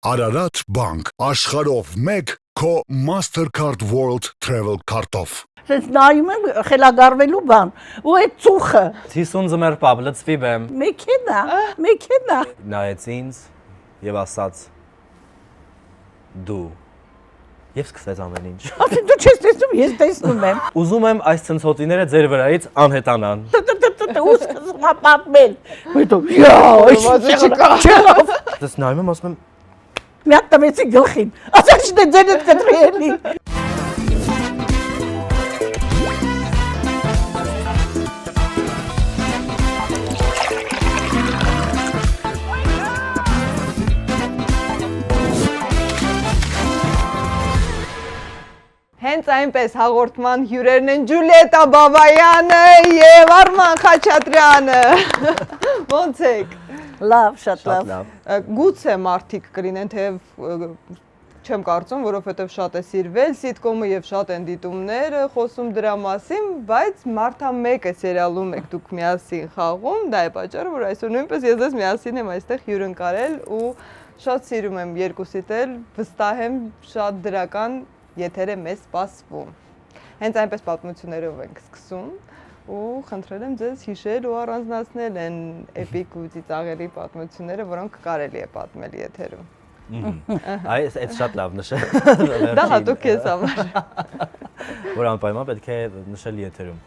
Ararat Bank, աշխարհով մեկ քո Mastercard World Travel Card-ով։ Սենց նայում եմ խելագարվելու բան, ու այդ ծուխը։ 50 ձմեռ պապ լծվի բեմ։ Մեքենա։ Նայեց ինձ եւ ասաց դու։ Եվ սկսեց ամեն ինչ։ Ասեն դու չես տեսնում, ես տեսնում եմ։ Ուզում եմ այս ցնցոտիները ձեր վրայից անհետանան։ Ու սկսում եմ պատմել։ Հետո չեղավ։ Դες նայում եմ ասում եմ Մի հատ տվեցի գլխին։ Ասա չէ ձենդ կտրի էլի։ Հենց այնպես հաղորդման հյուրերն են Ջուլիետա Բաբայանը եւ Արման Խաչատրյանը։ Ոնց եք։ Լավ, շատ լավ։ Գուցե մարդիկ կլինեն, թեև չեմ կարծում, որովհետեւ շատ է սիրվել սիտկոմը եւ շատ են դիտումները խոսում դրա մասին, բայց մարդա մեկը սերիալում եք դուք միասին խաղում, դա է պատճառը, որ այսօր նույնպես ես ձեզ միասին եմ այստեղ հյուրընկալել ու շատ սիրում եմ երկուսիդ էլ, վստահ եմ շատ դրական եթերը մեզ սպասվում։ Հենց այնպես պատմություններով ենք սկսում ու խնդրել եմ ձեզ հիշել ու առանձնացնել այն էպիկ ու ծիծաղելի պատմությունները, որոնք կարելի է պատմել եթերում։ Այս շատ լավ նշել։ Դա հատուկ քեզ համար։ Որ անպայման պետք է նշել եթերում։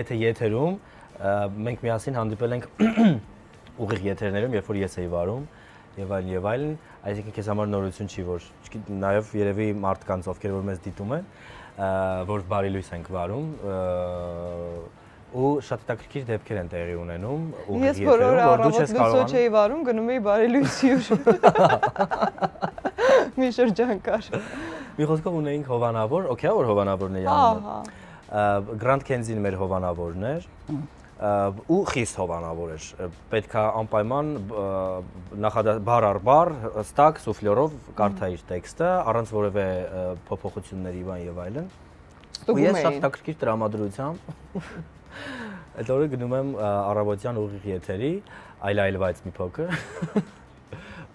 Եթե եթերում մենք միասին հանդիպել ենք ուղիղ եթերներում, երբ որ ես էի վարում եւ այլն, այսինքն քեզ համար նորություն չի, որ նաեւ երևի մարդկանց ովքեր որ մեզ դիտում են, որ բարի լույս ենք վարում ու շատ հետաքրքիր դեպքեր են տեղի ունենում ուղիղ եթերում, որ դու չես կարողանում։ Ես բոլոր լույսը չէի վարում, գնում էի բարի լույսի ուր։ Մի շրջան կար։ Մի խոսքով ունեինք հովանավոր, օքեյ, որ հովանավորն է յանում։ Grand Kenzie-ն մեր հովանավորն էր։ Ու խիստ հովանավոր էր, պետք է անպայման բար առ բար, ստակ, սուֆլյորով կարդայիր տեքստը, առանց որևէ փոփոխությունների եւ այլն։ Ու ես շատ հետաքրքիր տրամադրությամբ այդ օրը գնում եմ առավոտյան ուղիղ եթերի, այլայլված մի փոքր։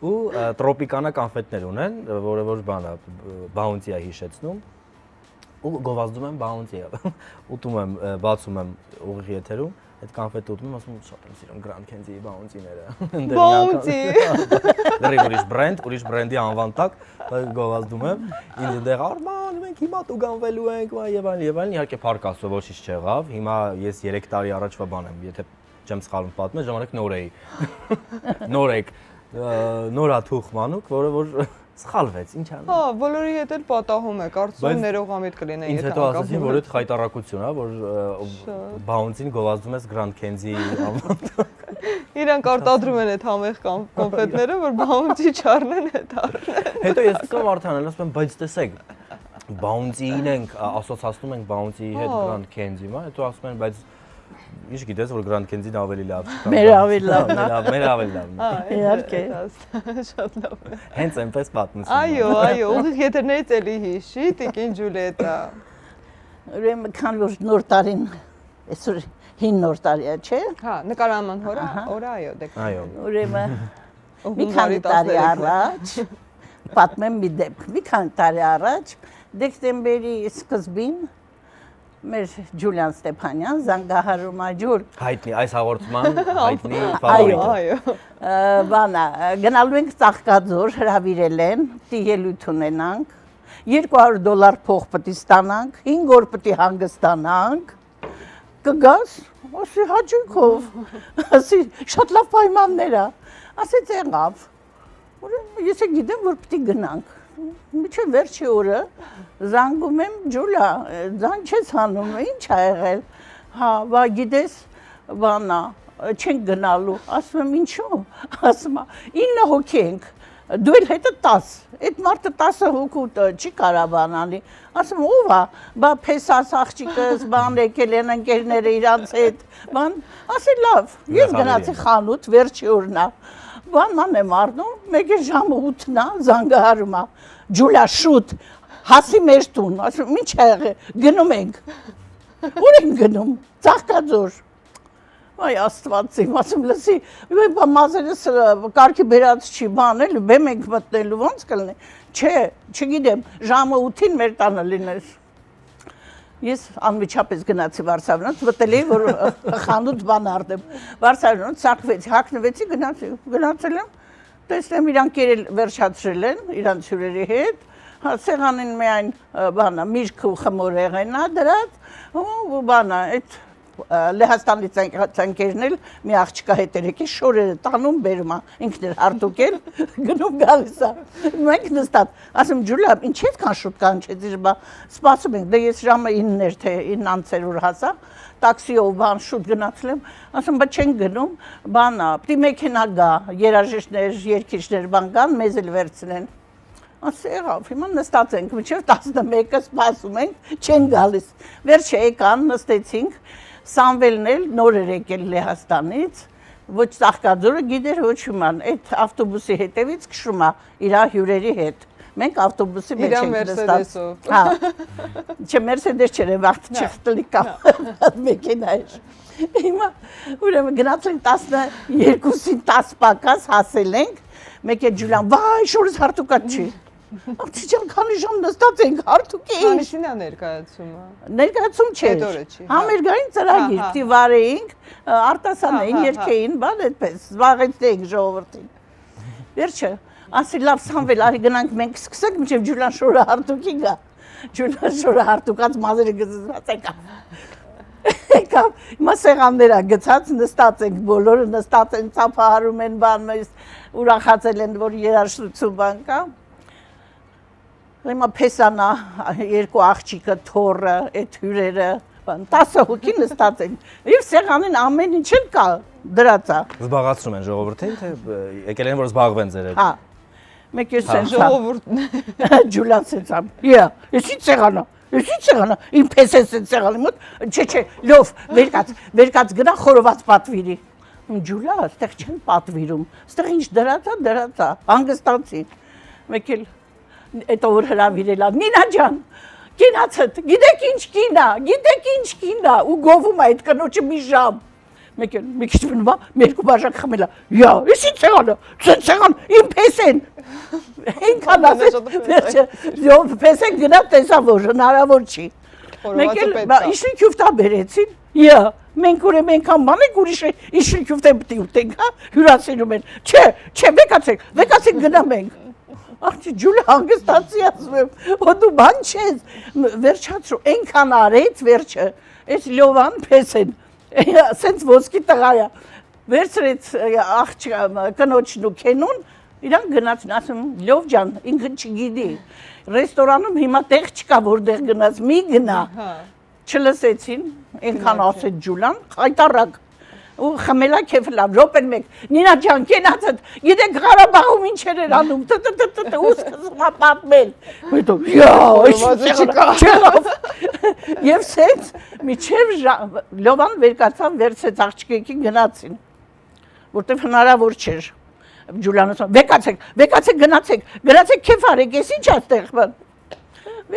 Ու տրոպիկանա կոնֆետներ ունեն, որը որ բանա, բաունտի է հիշեցնում։ Ու գովազդում եմ բաունտի։ Ուտում եմ, բացում եմ ուղիղ եթերում, այդ կոնֆետը ուտում եմ, ասում եմ շատ եմ սիրում Grand Kenzie-ի բաունտիները։ Բաունտի։ Դեռ ուրիշ բրենդի անվան տակ գովազդում եմ։ Ինձ դեռ Արման, մենք հիմա տուգանվելու ենք եւ այլն, իհարկե փառք Աստծո ոչինչ չեղավ։ Հիմա ես 3 տարի առաջվա բան եմ, եթե չեմ սխալվում պատմել, ժամանակ նոր էի։ Նորաթուխ մանուկ, որը որ սխալվեց, ինչ անում։ Հա, բոլորի հետ էլ պատահում է, կարծում ներողամիտ կլինեն, եթե հետո ասացին, որ այդ խայտարակություն է, որ բաունտին գովազդում ես Grand Kenzie-ի անվան։ Իրանք արտադրում են այդ համեղ կոնֆետները, որ բաունտի չառնեն հետ առնեն։ Հետո ես սկսում արդանել, ասում եմ, բայց տեսեք, բաունտիին ենք, ասոցացնում ենք բաունտիի հետ Grand Kenzie-ը, հետո ասում են, բայց ինչ գիտես, որ Grand Kenzie-ն ավելի լավ չի։ Մեր ավելի լավն է։ Մեր ավելի լավն է։ Իհարկե։ Շատ լավ է։ Հենց այնպես պատմություն։ Այո, ուղիղ եթերներից էլի հիշի, տիկին Ջուլիետա։ Ուրեմն քան որ նոր տարին, այսօր հին նոր տարի է, չէ՞։ Հա, նկարահանման օրը, այո, դեկ։ Այո։ Ուրեմն մի քանի տարի առաջ պատմեմ մի դեպք։ Մի քանի տարի առաջ դեկտեմբերի սկզբին մեր Ջուլիան Ստեփանյան Զանգահարում աջուր հայտնի այս հաղորդման հայտնի ֆավորիտը։ Այո։ Բանա գնալու ենք Ծաղկաձոր հրավիրել են, պիտի ելույթ ունենանք, $200 փող պիտի ստանանք, 5 օր պիտի հանգստանանք։ Կգաս, ասի հաճույքով, ասի շատ լավ պայմաններ է, ասեց եղավ։ Ուրեմն ես գիտեմ, որ պիտի գնանք։ Միջև վերջի օրը զանգում եմ Ջուլիա, զանգ չես հանում, ինչ ա եղել։ Հա, բա գիտես, բանա, չենք գնալու, ասում եմ ինչու, ասում է 9 հոգի ենք, դու էլ հետը 10, այդ մարդը 10 հոգու չի կարա բան անի, ասում ով է, բա փեսաս աղջիկս, բան եկել են ընկերները իրանց հետ, բան, ասի լավ, ես գնացի խանութ, վերջի օրն է, բանան եմ առնում, մեկ է ժամը 8-ն է, Զանգահարում է, Ջուլիա շուտ, հասի մեր տուն, ասում ինչ ա եղել, գնում ենք, ուր ենք գնում, Ծաղկաձոր, Այ Աստված իմ, ասում լսի, մազերս կարգի բերած չի բան էլ, բեմ ենք մտնելու, ոնց կլինի։ Չէ, չգիտեմ, ժամը 8-ին մեր տանը լիներ։ Ես անմիջապես գնացի Վարշավանոց, մտել էի, որ խանութ բան արդեմ։ Վարշավանոց ցակվեցի, հագնվեցի, գնացել եմ, տեսնեմ իրանք վերջացրել են, իրանց հյուրերի հետ, սեղանին միայն բանա, միրգ ու խմոր եղենա դրած, ու բանա, այդ Լեհաստանից ընկերն էլ մի աղջկա հետ էր եկել, շորերը տանում բերում, ինքն էր հարտուկել, գնում գալիս է։ Մենք նստած, ասում Ջուլիա, ինչ այդքան շուտ կանչեցիր, սպասում ենք, դե ես ժամը 9-ն էր, թե 9:30 որ հասա, տաքսիով բան շուտ գնացել եմ, ասում բա չենք գնում, բանա, պիտի մեքենա գա, երաժիշտներ, երգիչներ բան կան, մեզ էլ վերցնեն։ Ասա եղավ, հիմա նստած ենք, մինչև 11-ը սպասում ենք, չեն գալիս։ Վերջը եկան, նստեցինք, Սամվելն էլ նոր էր եկել Լեհաստանից, ոչ Ծաղկաձորը գիտեր, ոչ իման, այդ ավտոբուսի հետևից քշում է իր հյուրերի հետ։ Մենք ավտոբուսի մեջ ենք նստած։ Հա։ Չէ, Մերսեդես չէր, վաղտ չխտլիկա մեքենա էր։ Հիմա ուրեմն գնացել 12-ին 10 պակաս հասել ենք, մեկ է Ջուլիան, վայ, շորս հարտուկած չի։ Աղջիկան քանի ժամ նստած ենք հարտուկի։ Քանիսին է ներկայացումը։ Ներկայացում չէր։ Համերգային ծրագիր պիտի վարեինք, արտասանային երգեին, բան այդպես, զբաղեցնեինք ժողովրդին։ Վերջը, ասի լավ Սամվել, արի գնանք մենք սկսենք, մինչև Ջուլիան շորը հարտուկի գա։ Ջուլիան շորը հարտուկած մազերը գզզված եկավ։ Հիմա սեղանները գցած նստած ենք, բոլորը նստած են, ծափահարում են բան, մեզ ուրախացել են, որ երաժշտություն բան կա։ Հիմա փեսանա երկու աղջիկը, թորը, այդ հյուրերը, 10 հոգի նստած են։ Եվ սեղանին ամեն ինչ էլ կա, դրած է։ Զբաղացնում են ժողովրդին, թե եկել են որ զբաղվեն ձեր հետ։ Հա։ Մեկ է սենսա։ Ժողովուրդն Ջուլիան սենսա։ Իա, էսի սեղանա։ Էսի սեղանա։ Իմ փեսես այդ սեղանի մոտ։ Չէ, լով, վերկած գնա խորոված պատվիրի։ Ջուլիա, այստեղ չեն պատվիրում։ Այստեղ ինչ դրած է, հանգստացի։ Մեկ էլ այդ որ հրավիրել է, Նինա ջան, կինացդ, գիտեք ինչ կինա, ու գովում է այդ կնոջը մի ժամ։ Մեկ էլ մի քիչ մնում է, երկու բաժակ խմել է, յա, էսի ցեղան, իմ փեսեն։ Այնքան ասեց, վերջը, փեսեն գնա տեսա որ հնարավոր չի։ Մեկ էլ իշլի քյուֆտա բերեցին, յա, մենք ուրեմն այնքան բան ենք ուրիշ իշլի քյուֆտա պիտի ուտենք, հա, հյուրասիրում են։ Չէ, վեկացեք գնամ ենք։ Աղջի Ջուլիա հանգստացի ասում եմ, հո դու բան չես, վերջացրու, այնքան արեց վերջը, այս լովան փեսեն, սենց ոսկի տղա է, վերցրեց կնոջն ու քենուն, իրանք գնացին, ասում լով ջան, ինքը չգիտի, ռեստորանում հիմա տեղ չկա, որտեղ գնաց, մի գնա, չլսեցին, այնքան ասեց Ջուլիան, խայտարակ, ու խմելա քեֆ լավ, րոպեն մեկ, Նինա ջան, կենացդ, գիտեք Ղարաբաղում ինչեր էր անում, ու սկսում է պատմել, հետո, չեղավ, և սենց, միջև լովան վերկացան, վերցեց աղջիկին գնացին, որտև հնարավոր չէր, Ջուլիանը ասում, վեկացեք գնացեք քեֆ արեք, ես ինչ աստեղ բան,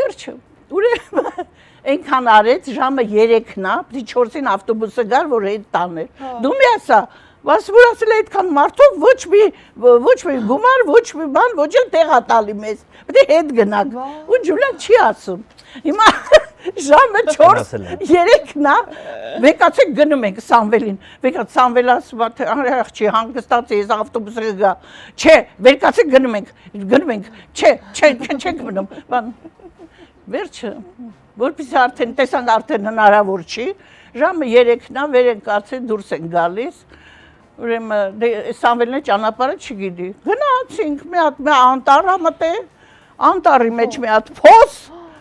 վերջը, ուրեմն, Այնքան արեց, ժամը 3-ն է, պիտի 4-ին ավտոբուսը գար, որ հետ տաներ։ Դու մի ասա, որ ասել է այդքան մարդով ոչ մի գումար, ոչ մի բան, ոչ էլ տեղ է տալի մեզ, պիտի հետ գնանք։ Ու Ջուլիան չի ասում։ Հիմա ժամը 4-3-ն է, վեկացեք գնում ենք Սամվելին։ Սամվելը ասում է, թե աղջի հանգստացի, ես ավտոբուսը գա։ Չէ, վեկացեք գնում ենք։ Չէ, չենք մնում։ Վերջը որպեսզի արդեն տեսանք արդեն հնարավոր չի, ժամը 3-ն է, վեր ենք ացել, դուրս ենք գալիս, ուրեմն Սամվելն է ճանապարհը չգիտի, գնացինք, մի հատ անտառ մտե, անտառի մեջ մի հատ փոս,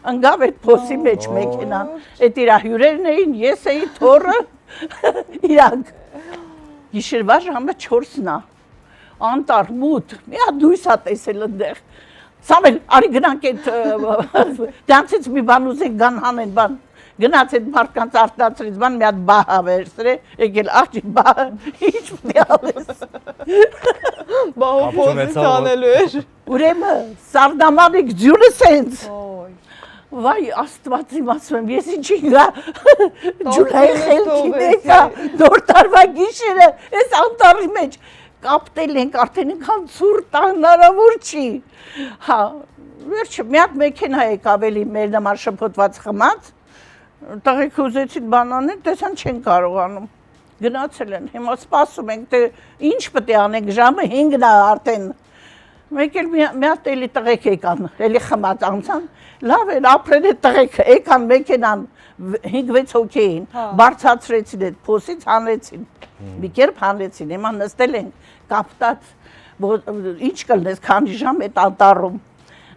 ընկավ այդ փոսի մեջ մեքենան, այդ իր հյուրերն էին, ես էի, թորը, իրանք, գիշերվա ժամը 4-ն է, անտառ մութ, մի հատ դույս է տեսել ընդեղ, Սամվել, արի գնանք այդ դրանցից մի բան ուզենք գան հանեն բան, գնաց այդ մարդկանց արտացրից բան, մի հատ բահա վերցրե, եկել աղջի բահը, ինչ պիտի ալես։ Բահը փոզից անելու էր։ Ուրեմն, սարդամանիկ ձյունը սենց, Վայ Աստված իմ ասում եմ, ես ինչի գա Ջուլայի խելքին եկա նոր տարվա գիշերը, այս անտառի մեջ կապտել ենք, արդեն ինքան ցուրտ հնարավոր չի։ Հա, վերջը մի հատ մեքենա եկավ ավելի մեր նման շփոթված խմած, տղեկ ուզեցին բանանել, տեսան չեն կարողանում։ Գնացել են, հիմա սպասում ենք, թե ինչ պետք է անենք, ժամը 5-ն է արդեն։ Մեկ էլ մի հատ էլի տղեկ եկան, էլի խմած անցան, լավ էլ ապրեն այդ տղեկը, եկան մեքենան 5-6 հոգի էին, բարձրացրեցին այդ փոսից, հանեցին, մի կերպ հանեցին, հիմա նստել ենք, կապտած, ինչ կլնես, քանի ժամ այդ անտառում։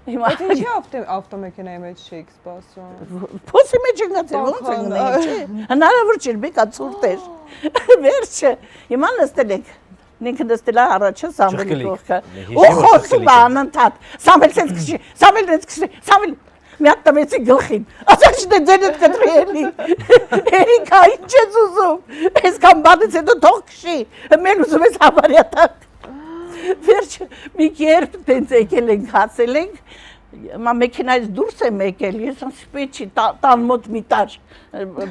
Բայց ինչի ավտոմեքենայի մեջ չէիք սպասում։ Փոսի մեջ ընկած ոնց ընկնենք, չէ։ Հնարավոր չէր, մեկա ցուրտ էր։ Վերջը, հիմա նստել ենք։ Ինքը նստել է առաջը Սամվելի կողքը։ Ու խոսում է անընդհատ։ Սամվելից քշի, Սամվել մի հատ տվեցի գլխին։ Ասաց դե ձենդ կտրի էլի։ Երիկա ինչ ես ուզում։ Այսքան բանից հետո թող քշի։ Մեն ուզում ես հավարյա տակ։ Վերջը մի կերպ տենց եկել ենք, հասել ենք, մա մեքենայից դուրս եմ եկել, ես ասպետ չի, տան մոտ մի տար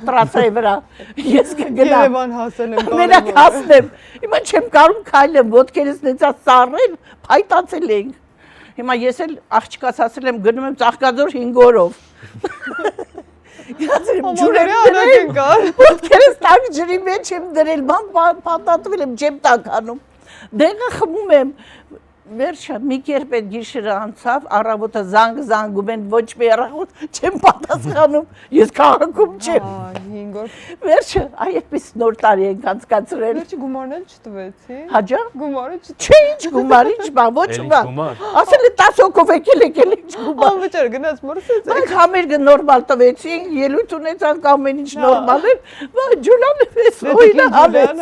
տրասայի վրա, ես կգնամ։ Երևան հասել եմ կարևոր։ Մենակ հասնեմ, հիմա չեմ կարում քայլեմ, ոտքերս նեցած սառել, փայտացել ենք։ Հիմա ես էլ աղջկաս ասել եմ, գնում եմ Ծաղկաձոր 5 օրով։ Գացել եմ ջուրերը դրել, ոտքերս տակ ջրի մեջ եմ դրել, ման պատատվել եմ, չեմ տականում։ Դեղը խմում եմ, վերջը մի կերպ այդ գիշերը անցավ, առավոտը զանգում են, ոչ մի առավոտ չեմ պատասխանում, ես քաղաքում չեմ։ 5 օր։ Վերջը, այդպես նոր տարի ենք անցկացրել։ Վերջը գումարն էլ չտվեցի։ Հաջա։ Գումարը Չէ, ինչ գումար, ինչ բան, ոչ բան։ Ասել է 10 հոգով եկել ինչ գումար։ Անվճար գնաց մրսեց։ Մենք համերգը նորմալ տվեցինք, ելույթ ունեցանք ամեն ինչ նորմալ էր։ Ջուլանը էս օյնը հավեց։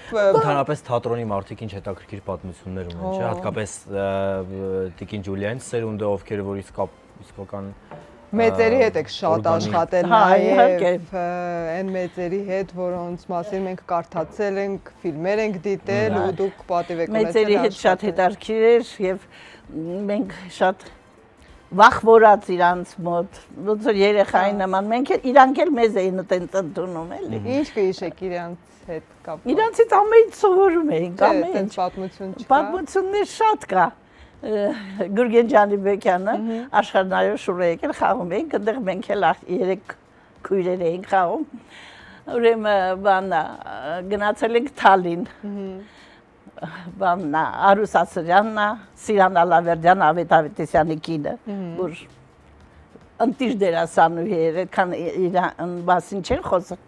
Ընդհանրապես թատրոնի մարդիկ ինչ հետաքրքիր պատմություններ ունեն, չէ՞, հատկապես Տիկին Ջուլիայից սերունդը, ովքեր որ իսկական մեծերի հետ եք շատ աշխատել նաև այն մեծերի հետ, որոնց մասին մենք կարդացել ենք, ֆիլմեր ենք դիտել ու դուք պատիվ եք ունեցել։ Մեծերի հետ շատ հետաքրքիր էր եւ մենք շատ վախվորած իրանց մոտ, ոնց որ երեխայի նման, մենք իրանք էլ մեզ էին այդպես ընդունում էլի։ Ինչ կհիշեք իրանց հետ կապված։ Իրանցից ամեն ինչ սովորում էինք, ամեն ինչ։ Պատմություն չկա։ Պատմություններ շատ կա։ Գուրգեն Ջանիբեկյանը աշխարհնայով շուռ եկել խաղում էինք, այնտեղ մենք էլ 3 քույրեր էինք խաղում։ Ուրեմն բանա գնացել ենք Թալին։ Բանա Արուս Ասրյանն, Սիրան Ալավերդյան, Ավետ Ավետիսյանի կինը, որ ընտիր դերասանուհի էր, այդքան իրան մասին չեն խոսում։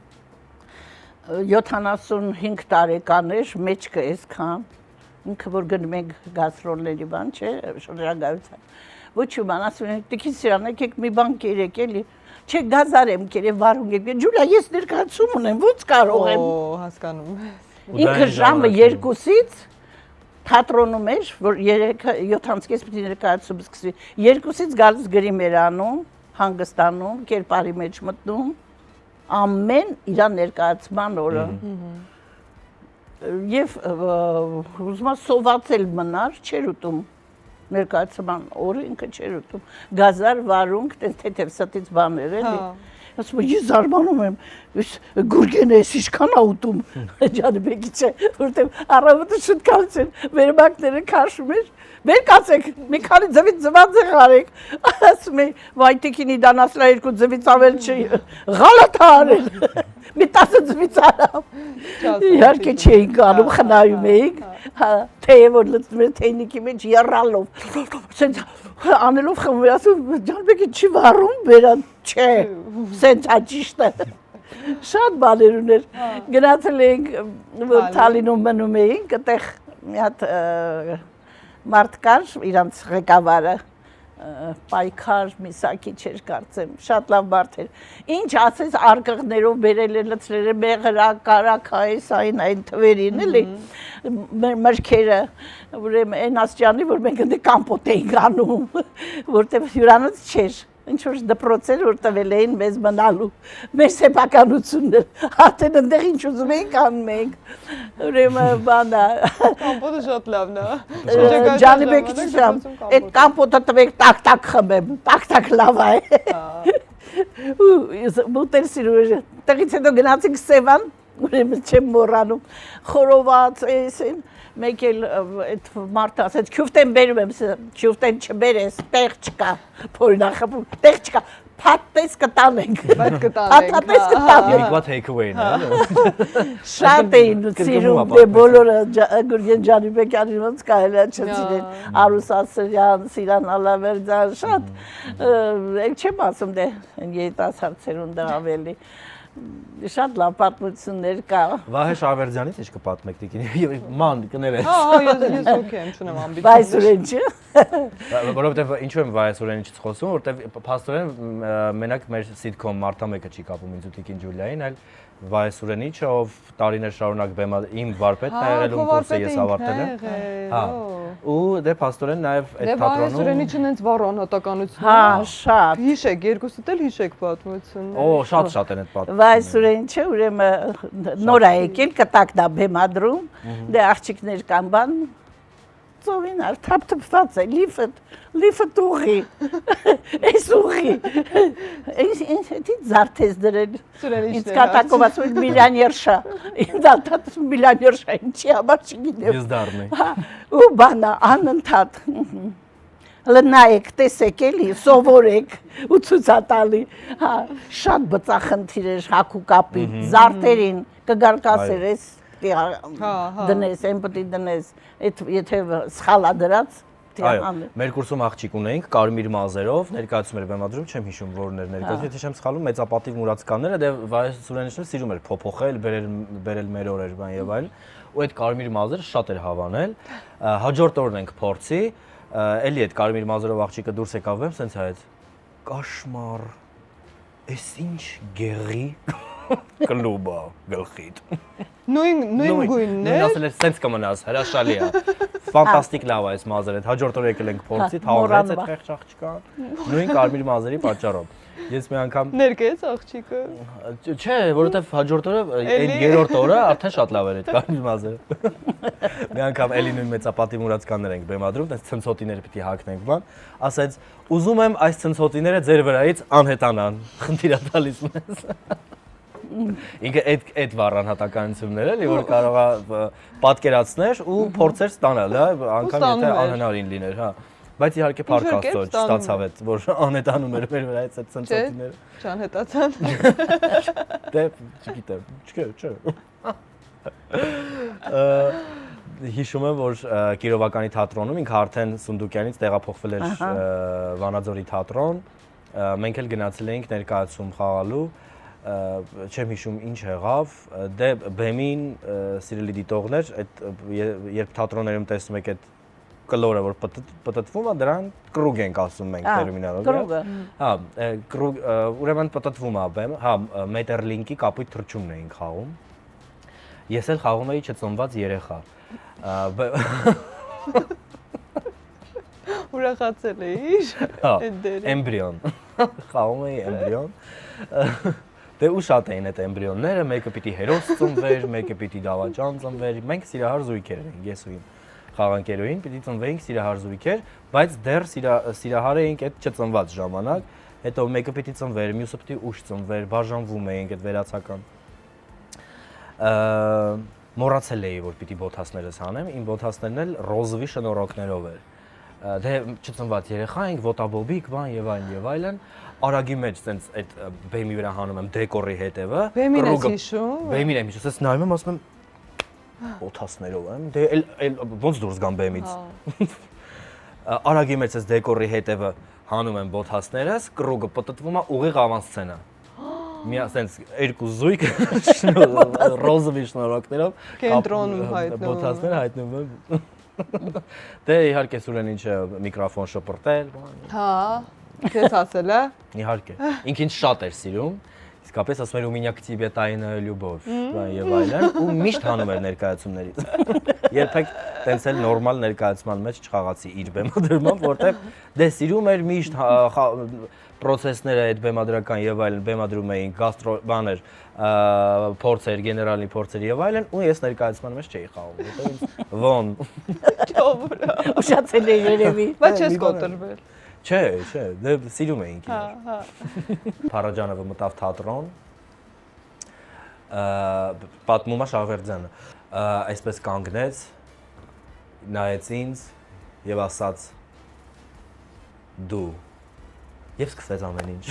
75 տարեկան էր, մեջքը այսքան, ինքը որ գնում ենք գաստրոլների բան, չէ, շրջագայության։ Ոչ բան, ասում են, տիկին Սիրան, եկեք մի բան կերեք էլի, չէ, գազար եմ կերել, վարում եք, Ջուլիա, ես ներկայացում ունեմ, ո՞նց կարող եմ։ Հասկանում եմ։ Ինքը ժամը 2-ից թատրոնում էր, որ 7:30 պիտի ներկայացում սկսվի, 2-ից գալիս գրիմ էր անում, հանգստանում, կերպարի մեջ մտնում, ամեն իրան ներկայացման օրը։ Եվ ուզում սովածել մնար, չէր ուտում ներկայացման օրը ինքը չէր ուտում։ Գազար վարունգ, թեթև ստից բաներ էլի։ Ասում եմ, ես զարմանում եմ, Գուրգենը էս ինչքան ա ուտում, Ջանիբեկի չէ, որտեղ առավոտը շուտ կացել, վերմակները քաշում էր, մեր կացեք, մի քանի ձվից ձվածեղ արեք, ասում եմ, վայ տիկինի դանասրա 2 ձվից ավել չի, ղալատ արել, մի 10 ձվից արավ, իհարկե չէինք անում, խնայում էինք, թեև որ լծնում էր թեյնիկի մեջ եռալով, սենց անելով խմում էր, ասում Ջանիբեկի չի վառում, բերան, չէ, սենց աջիշտ է, շատ բաներ ուներ, գնացել էինք, որ Թալինում մնում էինք, այդտեղ մի հատ մարդ կար, իրանց ղեկավարը, պայքար, միսակի չէր կարծեմ, շատ լավ մարդ էր, ինչ ասես արկղներով բերել էր, լցրել էր մեղրա, կարակայս, այն թվերին էլի, մրգերը, ուրեմն այն աստիճանի, որ մենք ընդ կամպոտ էինք անում, որտեղ հյուրանոց չէր, ինչ որ դպրոցեր որ տվել էին մեզ մնալու մեր սեփականություններ արդեն այնտեղ ինչ ուզում էինք անում ենք ուրեմն բանա Կամպոտը շատ լավն է։ Ջանիբեկի չեմ այդ կամպոտը տվեք տակ խմեմ տակ լավ է ու մուտեր սիրուժ տեղից հետո գնացինք Սևան ուրեմն չեմ մոռանում խորոված էսին մեկ էլ այդ մարդը ասեց քյուֆտեն բերում եմ քյուֆտեն չբերես տեղ չկա փորնախապում տեղ չկա փաթես կտանենք Բայց կտանենք փաթես կտանենք Մի take away-ն է շատ էին սիրում դե բոլորը Գուրգեն Ջանիբեկյանի ոնց կարելի է չսիրել Արուս Ասրյան Սիրան Ալավերդյան շատ եք չեմ ասում դե երիտասարդ սերունդը ավելի շատ լավ պատմություններ կա Վահե Շավերդյանից ինչ կպատմեք տիկին ման կներես Հա, ես օքեյ եմ, չունեմ ամբիցիա Բայսուրենչը Որովհետև ինչու եմ Վայսուրենիչից խոսում, որովհետև փաստորեն մենակ մեր սիթքոմ Մարտամեկը չի կապում ինձ ու Տիկին Ջուլիային, այլ Վայսուրենիչը, ով տարիներ շարունակ իմ վարպետն է եղել ու կուրսը ես ավարտել եմ։ Հա։ Ու դե փաստորեն նաև այդ թատրոնում Վայսուրենիչը հենց վառ անհատականություն։ Հա, շատ Հիշեք, երկուսդ էլ հիշեք պատմությունները։ Օ, շատ են այդ պատմությունները։ Վայսուրենչը ուրեմն նոր է եկել կտակն է բեմադրում, դե աղջիկներ կան բան ծովին թափթփված է լիֆը տուղի էս ուղի ինձ հետի զարթես դրել ինձ կատակով ասում են միլիոներշա ինձ ատած միլիոներշա ինչի համար չգիտեմ Ես դառնի։ ու բանա անընդհատ լնայեք տեսեք էլի սովորեք ու ցուցատալի հա շատ բծախնդիր էր հակուկապի զարթերին կգարկասեր էս դնես, են պտի դնես, եթե սխալա դրած, Այո, մեր կուրսում աղջիկ ունեինք կարմիր մազերով, ներկայացում էր բեմադրում, չեմ հիշում որն էր ներկայացում, եթե չեմ սխալվում, մեծապատիվ մուրացկանները, դե Վայսուրենիչն սիրում էր փոփոխել, բերել մեր օրեր բան եւ այլն, ու այդ կարմիր մազերը շատ էր հավանել։ Հաջորդ օրն ենք փորձի, էլի այդ կարմիր մազերով աղջիկը դուրս եկավ բեմ, սենց հայեց. Կաշմար, էս ինչ գեղի կլուբա գլխիդ։ Նույն գույնն է։ Նույն ասել էր, սենց կմնաս, հրաշալի է։ Ֆանտաստիկ լավ է այս մազերը, հաջորդ օր եկել ենք փորձի, թաղվեց այդ խեղճ աղջկան։ Նույն կարմիր մազերի պատճառով։ Ես մի անգամ ներկայեց աղջիկը։ Չէ, որովհետև հաջորդ օրը, այդ երրորդ օրը արդեն շատ լավ էր այդ կարմիր մազերը։ Մի անգամ էլի նույն մեծապատիվ մուրացկաններ ենք բեմադրում, այդպես ցնցոտիներ պիտի հագնենք բան, ասեց, ուզում եմ այս ցնցոտիները ձեր վրայից անհետանան։ Խնդիր է տալիս մեզ։ Ինքը այդ վառանհատականություններ էլի, որ կարող է պատկերացներ ու փորձեր ստանալ, հա, անգամ եթե անհնարին լիներ, հա։ Բայց իհարկե փառք Աստծո չստացավ այդ, որ անհետանում էր մեր վրայից այդ ցնցոտիները։ Չանհետացան։ Դե, չգիտեմ, չէ։ Հիշում եմ, որ Կիրովականի թատրոնում ինքը արդեն Սունդուկյանից տեղափոխվել էր Վանաձորի թատրոն, մենք էլ գնացել էինք ներկայացում խաղալու, չեմ հիշում ինչ եղավ, դե բեմին սիրելի դիտողներ, երբ թատրոններում տեսնում եք այդ կլորը, որ պտտվում է, դրան կրուգ ենք ասում մենք տերմինոլոգիայով։ Հա, ուրեմն պտտվում է բեմ, հա, Մետրլինկի կապույտ թռչունն էինք խաղում։ Ես էլ խաղում էի չծնված երեխա։ Ուրախացել էիր։ Էմբրիոն։ Խաղում էի էմբրիոն։ Դե ու շատ էին այդ էմբրիոնները, մեկը պիտի հերոս ծնվեր, մեկը պիտի դավաճան ծնվեր, մենք սիրահար զույգեր էինք, ես ու իմ խաղանկերուին, պիտի ծնվեինք սիրահար զույգեր, բայց դեռ սիրահար էինք այդ չծնված ժամանակ, հետո մեկը պիտի ծնվեր, մյուսը պիտի ուշ ծնվեր, բաժանվում էինք այդ վերացական։ Մոռացել էի, որ պիտի բոթասներս հանեմ, իմ բոթասներն էլ ռոզովի շնորհոկներով էր։ Դե չծնված երեխա ենք, ոտաբոբիկ, բան եւ այլն, արագի մեջ սենց այդ բեմի վրա հանում եմ դեկորի հետևը։ Բեմին ես հիշում։ Բեմին եմ հիշում, սենց նայում եմ, ասում եմ բոթասներով եմ, դե էլ ոնց դուրս գամ բեմից։ Արագի մեջ սենց դեկորի հետևը հանում եմ բոթասներս, կրուգը պտտվում է ուղիղ ավան սցենա։ Մի ասենց երկու զույգ ռոզովի շնորհոկներով կենտրոնում հայտնվում։ Բոթասները հայտնվում են։ Դե իհարկե Սուրենիչը միկրոֆոն շպրտել, բան։ Հա, քեզ ասել է։ Իհարկե։ Ինքը ինձ շատ էր սիրում։ Իսկապես ասում էր ու меня к тебе тайная любовь, բան եւ այլն, ու միշտ հանում էր ներկայացումներից։ Երբեք տենց էլ նորմալ ներկայացման մեջ չխաղացի իր բեմադրմամբ, որտեղ դե սիրում էր միշտ պրոցեսները այդ բեմադրական եւ այլն բեմադրում էին գաստրո բաներ, փորձեր, գեներալի փորձեր եւ այլն, ու ես ներկայացման մեջ չէի խաղում, որտեղ ինձ ոնՃովրա։ Ուշացել է երևի։ Բայց չես կոտրվել։ Չէ, դե սիրում էինք իրար։ Փարաջանովը մտավ թատրոն, պատմում է Շահվերդյանը, այսպես կանգնեց, նայեց ինձ եւ ասաց դու եւ սկսեց ամեն ինչ։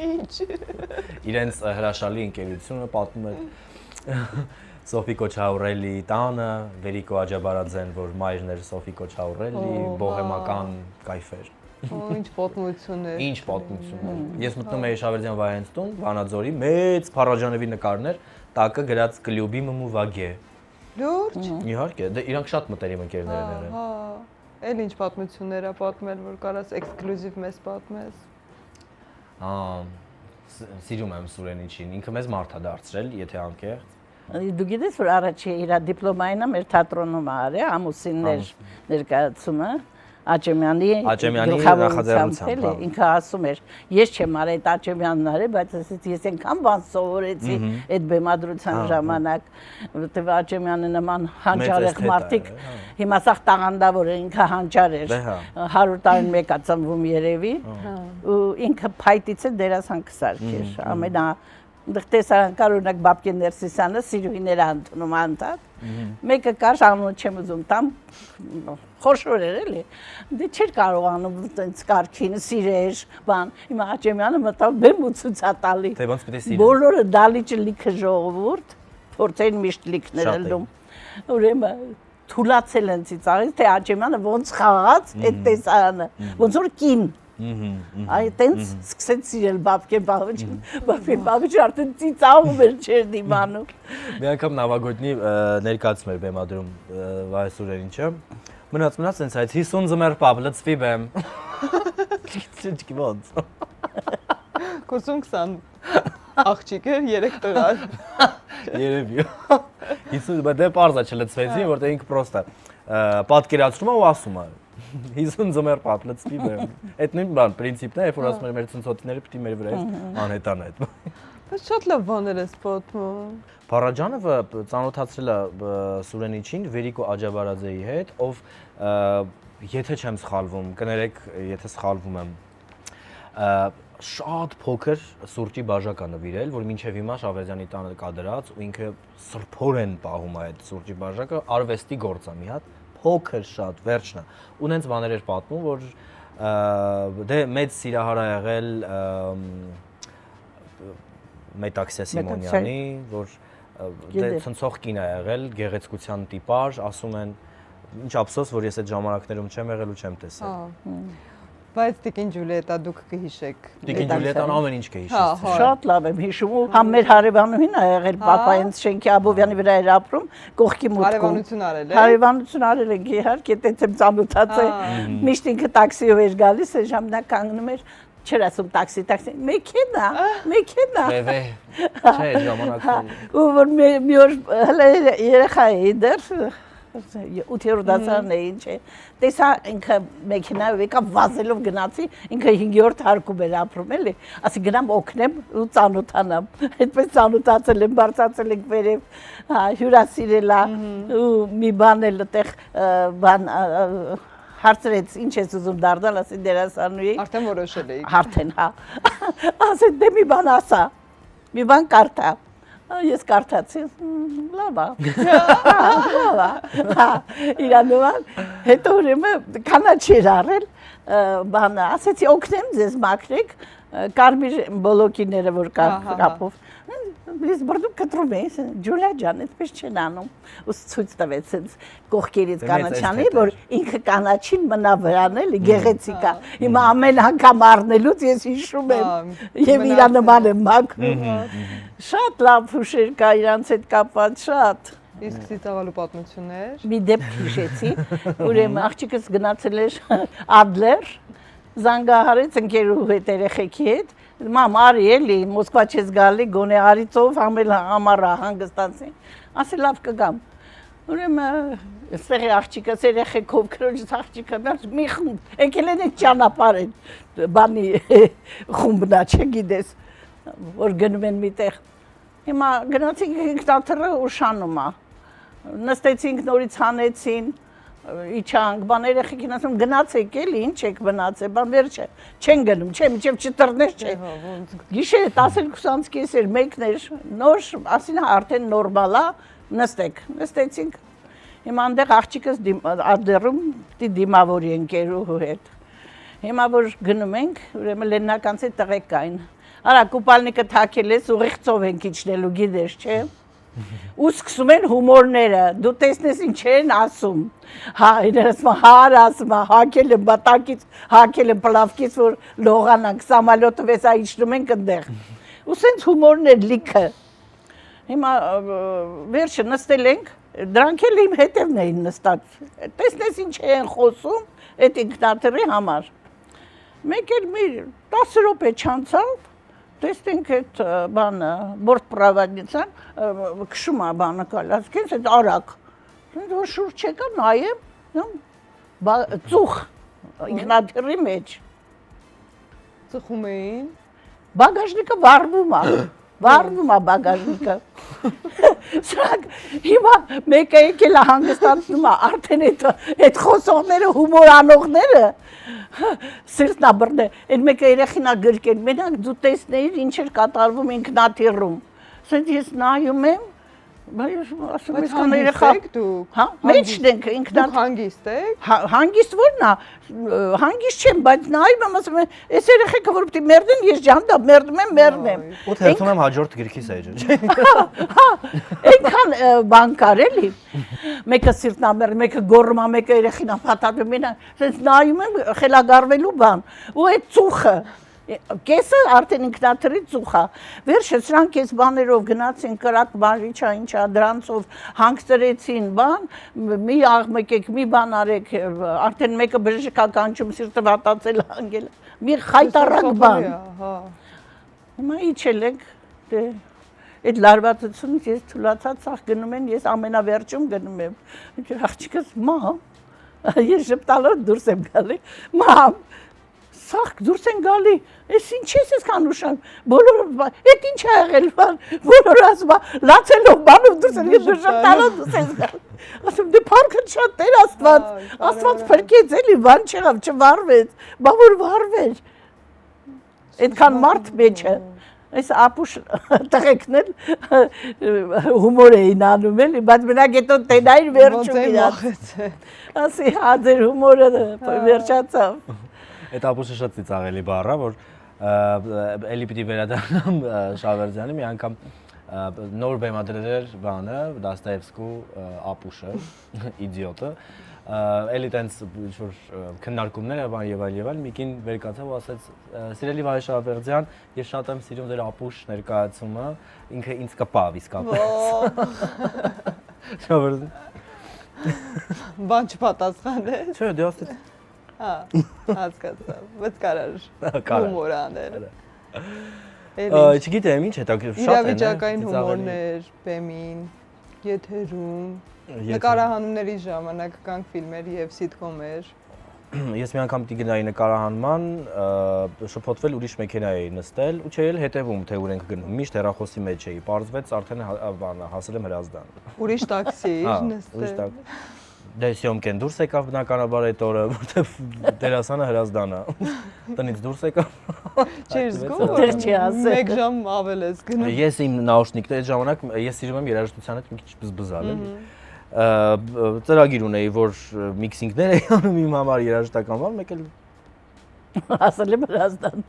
Ինչ։ Իրենց հրաշալի ընկերությունը պատմում է Սոֆիկո Չաուրելի տանը, Վերիկո Աջաբարաձեն, որ մայրն էր Սոֆիկո Չաուրելի, բոհեմական կայֆեր։ Ինչ պատմություն է։ Ինչ պատմություն է։ Ես մտնում էի Շահվերդյան Վայենց տուն, Վանաձորի, մեծ Փարաջանովի նկարներ, տակը գրած կլյուբի մմուվագե։ Լուրջ։ Իհարկե, դե իրանք շատ մտերիմ ընկերներ են եղել։ Հա։ Էլ ինչ պատմություններ է պատմել, որ կարաս էքսկլյուզիվ մեզ պատմես։ Սիրում եմ Սուրենիչին, ինքը մեզ մարդ է դարձրել, եթե անկեղծ։ Դու գիտես, որ առաջի իր դիպլոմայինը մեր թատրոնում արել, ամուսիններ ներկայացումը, Աճեմյանի նախաձեռնությամբ, ինքը ասում էր, ես չեմ արել այդ Աճեմյանն արել, բայց ես այնքան բան սովորեցի այդ բեմադրության ժամանակ, որտեղ Աճեմյանը նման հանճարեղ մարդիկ, հիմա սաղ տաղանդավոր է, ինքը հանճար էր, 100 տարին մեկ է ծնվում երևի, ու ինքը փայտից է դերասան կսարքեր, ամենա Դեռ տեսարան կարողանակ Բաբկեն Ներսիսյանը սիրուհիները ընդունում անդադ։ Մեկը կար անունը չեմ ուզում տամ խոշոր էր էլի։ Դե չէր կարողանում տենց կարգին սիրեր, բան։ Հիմա Աճեմյանը մտավ բեմ ու ցուցատալի։ Թե ոնց պետք է սիրել։ Բոլորը դալիճը լիքը ժողովուրդ, փորձեն միշտ լիքներ ելնում։ Ուրեմն թուլացել են ծիծաղից, թե Աճեմյանը ոնց խաղաց այդ տեսարանը, ոնց որ կին։ Այ տենց սկսեց սիրել Բաբկեն Պավիչը արդեն ծիծաղում էր չէր դիմանում։ Մի անգամ Նավագոտնի ներկայացում էր բեմադրում Վայսուրենիչը, մնաց սենց այդ 50 ձմեռ պապ լծվի բեմ։ Ոնց։ Կորսում 20 աղջիկ էր 3 տղար։ Երևի։ 50 դե պարզա չլծվեցին, որտեղ ինքը պրոստը պատկերացնում է ու ասում է 50 ձմեռ պապ լծվի բեմ։ Այդ նույն բան պրինցիպն է, երբ որ ասում են մեր ցնցոտիները պիտի մեր վրա անհետան այդ։ Բայց շատ լավ բաներ ես պատմում։ Փարաջանովը ծանոթացրել է Սուրենիչին Վերիկո Աջաբարաձեի հետ, ով եթե չեմ սխալվում, կներեք, եթե սխալվում եմ, շատ փոքր սուրճի բաժակ է նվիրել, որ մինչև հիմա Շահվերդյանի տանը կա դրած ու ինքը սրբորեն պահում է այդ սուրճի բաժակը, արվեստի գործ է մի հատ, փոքր շատ, վերջն է։ Ու նենց բաներ էր պատմում, որ դե մեծ սիրահար է եղել Մետաքսիա Սիմոնյանի, որ դե ցնցող կին է եղել, գեղեցկության տիպաժ, ասում են, ինչ ափսոս, որ ես այդ ժամանակներում չեմ եղել ու չեմ տեսել։ Բայց Տիկին Ջուլիետա դուք կհիշեք։ Տիկին Ջուլիետան ամեն ինչ կհիշի։ Շատ լավ եմ հիշում ու համ մեր հարևանուհին ա եղել Պապայենց շենքի Աբովյանի վրա էր ապրում, կողքի մուտքում։ Հարևանություն արել է։ Հարևանություն արել ենք իհարկե, տենց եմ ծանոթացել։ Միշտ ինքը տաքսիով էր գալիս, այն ժամանակ կանգնում էր, չէր ասում տաքսի, մեքենա։ Բեբե։ Չէ, ժամանակում։ Ու որ մի օր հələ երեխա էի դեռ 8-րդ դասարան է ինչ է, տեսա ինքը մեքենայով եկավ վազելով գնացի, ինքը 5-րդ հարկում էր ապրում էլի, ասի գնամ օգնեմ ու ծանոթանամ, այդպես ծանոթացել եմ, բարձացել ենք վերև, հյուրասիրել ու մի բան էլ այդտեղ բան հարցրեց, ինչ ես ուզում դառնալ, ասի դերասանուհի։ Արդեն որոշել էի։ Արդեն, հա։ Ասի դե մի բան ասա, մի բան կարդա։ Ես կարդացի, լավ է, իրանուան, հետո ուրեմն կանաչ էր առել, բանը, ասեցի օգնեմ ձեզ մաքրեք, կարմիր բոլոկիները որ կապով, լիս բրդում կտրում էի, Ջուլիա ջան, այդպես չեն անում, ու ցույց տվեց ինձ կողքերից կանաչանի, որ ինքը կանաչին մնա վրան էլի, գեղեցիկ է, հիմա ամեն անգամ առնելուց ես հիշում եմ, և իրա նման եմ մաքրում, շատ լավ հուշեր կա իրանց հետ կապված, շատ։ Իսկ ծիծաղալու պատմություններ։ Մի դեպք հիշեցի, ուրեմն աղջիկս գնացել էր Ադլեր, զանգահարեց ընկերուհու հետ երեխեքի հետ, մամ արի էլի, Մոսկվա չես գալի, գոնե արիծով համել ամառա հանգստացին, ասի լավ կգամ, Ուրեմն Ստեղի աղջիկը երեխեքով քրոջից աղջիկը մի խումբ եկել են այդ ճանապարհ բանի խումբնա չգիտես որ գնում են միտեղ հիմա գնացինք ինքնաթռը ուշանում է նստեցինք նորից հանեցին իջանք բան երեխեքին ասում գնացեք էլի ինչ եք մնացել բան վերջը չեն գնում չէ մինչև չտրներ չէ գիշերը 12:20 էր մեկն էր նոր ասին արդեն նորմալ է նստեցինք Հիմա այնտեղ աղջիկս ադերում պիտի դիմավորի ընկերուհու հետ։ Հիմա որ գնում ենք, ուրեմն լեննականցի տղեկ կային։ Արա կուպալնիկը թակել ես ուղիղծով ենք իջնելու, գիտես, չէ։ Ու սկսում են հումորները, դու տեսնես ինչ են ասում։ Հա, իրենց հար ասում, հակել են բատակից, հակել են պլավկից, որ լողանանք, սամալյոտը վեսա իջնում ենք այնտեղ։ Ու սենց հումորներ լիքը։ Հիմա վերջը նստել ենք Դրանք էլ իմ հետևն էին նստած, տեսնես ինչ են խոսում, այդ ինքնաթռի համար։ Մեկ էլ մի 10 րոպե չանցավ, տեսնենք այդ բանը, բորտպրավադնիցան, քշում է բանը կալասկենց, այդ արագ։ Որ շուրջ եկա նայեմ, ծուխ ինքնաթռի մեջ։ Ծխում էին։ Բագաժնիկը վառվում է բագաժնիկը։ Սրանք հիմա մեկը եկել է հանգստացնում է, արդեն այդ խոսողները, հումոր անողները սիրտն է բռնել, այդ մեկը երեխին է գրկել, մենակ դու տեսնեիր ինչ էր կատարվում ինքնաթիռում։ Սենց ես նայում եմ, ասում ես կան երեխա։ Հա, մեջն ենք ինքնաթիռ։ Դուք հանգիստ եք։ Հանգիստ ո՞րն է, հանգիստ չեմ, բայց նայում եմ, ասում եմ, այս երեխեքը որ պիտի մերդեն, ես ջանդա մերդում եմ։ Ու թերթում եմ հաջորդ գրքի սեջը։ Հա, այնքան բան կար էլի։ Մեկը սիրտն է մերդում, մեկը գոռում է, մեկը երեխին է փաթաթում, մենա, ասես նայում եմ խելագարվելու բան։ Ու այդ ծուխը Կեսը արդեն ինքնաթռի ծուխ է։ Վերջը սրանք այս բաներով գնացին կրակ բաժիչա ինչա դրանցով հանգստրեցին բան, մի աղմկեք, մի բան արեք, արդեն մեկը բժշկա կանչում սիրտը վատացել հանգել։ Մի խայտարակ բան։ Հիմա իջել ենք, դե այդ լարվածությունից ես թուլացած սաղ գնում են, ես ամենավերջում գնում եմ։ Աղջիկս մամ, ես ժպտալով դուրս եմ գալի, մամ, Սաղ դուրս են գալի, ես ինչ ես եսքան ուշան, բոլորը, էդ ինչ է եղել բան, բոլորը ասում է, լացելով բանով դուրս են, ես ժպտալով դուրս ես գալ, ասում դե պարքը շատ տեր աստված պրկեց էլի, բան չեղավ, չվարվեց, բա որ վարվեր, էդքան մարդ մեջը, այս ապուշ տղեկն էլ հումոր էին անում էլի, բայց մենակ էտո տենային վերջում իրաց, ասի հա ձեր հումորը վերջացավ։ Այդ ապուշը շատ ծիծաղելի բառ է, որ էլի պիտի վերադառնամ Շավերդյանի մի անգամ նոր բեմադրել էր բանը Դաստոևսկու ապուշը, իդիոտը, էլի տենց ինչ-որ քննարկումներ բան եւ այլ, մի կին վեր կացավ ու ասեց սիրելի Վահե Շավերդյան, ես շատ եմ սիրում ձեր ապուշ ներկայացումը, ինքը ինձ կպավ իսկապես։ Շավերդյան։ Բան չպատասխանեց։ Չէ, դե ասեց Հա, հասկացա, բայց կարար հումոր անել։ Չգիտեմ, ինչ հետաքրքիր շատ են։ Իրավիճակային հումորներ, բեմին, եթերում, նկարահանումների ժամանակ կանք ֆիլմեր եւ սիթկոմեր։ Ես մի անգամ պիտի գնայի նկարահանման, շփոթվել ուրիշ մեքենա էի նստել ու չէի հետևում թե ուր ենք գնում։ Միշտ հեռախոսի մեջ էի, պարզվեց արդեն բանը հասել եմ Հրազդան։ Ուրիշ տաքսի նստել։ Դե սյոմքեն դուրս եկավ բնականաբար այդ օրը, որտեվ դերասանը Հրազդան է։ Տնից դուրս եկավ։ Չէր զգում։ Մեկ ժամ ավել ես գնում։ Ես իմ նաուշնիկները այդ ժամանակ ես սիրում եմ երաժշտության հետ մի քիչ բզբզալ էլի։ Ծրագիր ունեի, որ միքսինգներ էի անում իմ համար երաժշտական բան, մեկ էլ հասել եմ Հրազդան։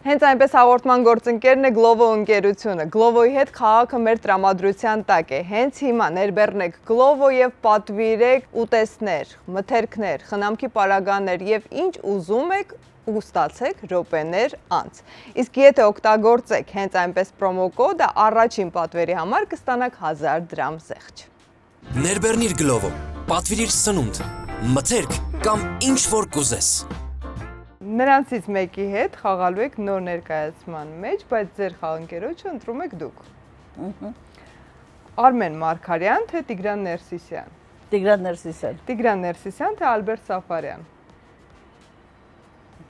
Հենց այնպես հաղորդման գործընկերն է Glovo ընկերությունը։ Glovo-ի հետ քաղաքը մեր տրամադրության տակ է։ Հենց հիմա ներբեռնեք Glovo եւ պատվիրեք ուտեստներ, մթերքներ, խնամքի պարագաներ եւ ինչ ուզում եք ու ստացեք րոպեներ անց։ Իսկ եթե օգտագործեք հենց այնպես պրոմո կոդը, առաջին պատվերի համար կստանաք 1000 դրամ զեղչ։ Ներբեռնիր Glovo, պատվիրիր սնունդ, մթերք կամ ինչ որ կուզես։ Նրանցից մեկի հետ խաղալու եք նոր ներկայացման մեջ, բայց ձեր խաղընկերոջը ընտրում եք դուք։ Արմեն Մարգարյան, թե Տիգրան Ներսիսյան։ Տիգրան Ներսիսյան, Տիգրան Ներսիսյան, թե Ալբերտ Սաֆարյան։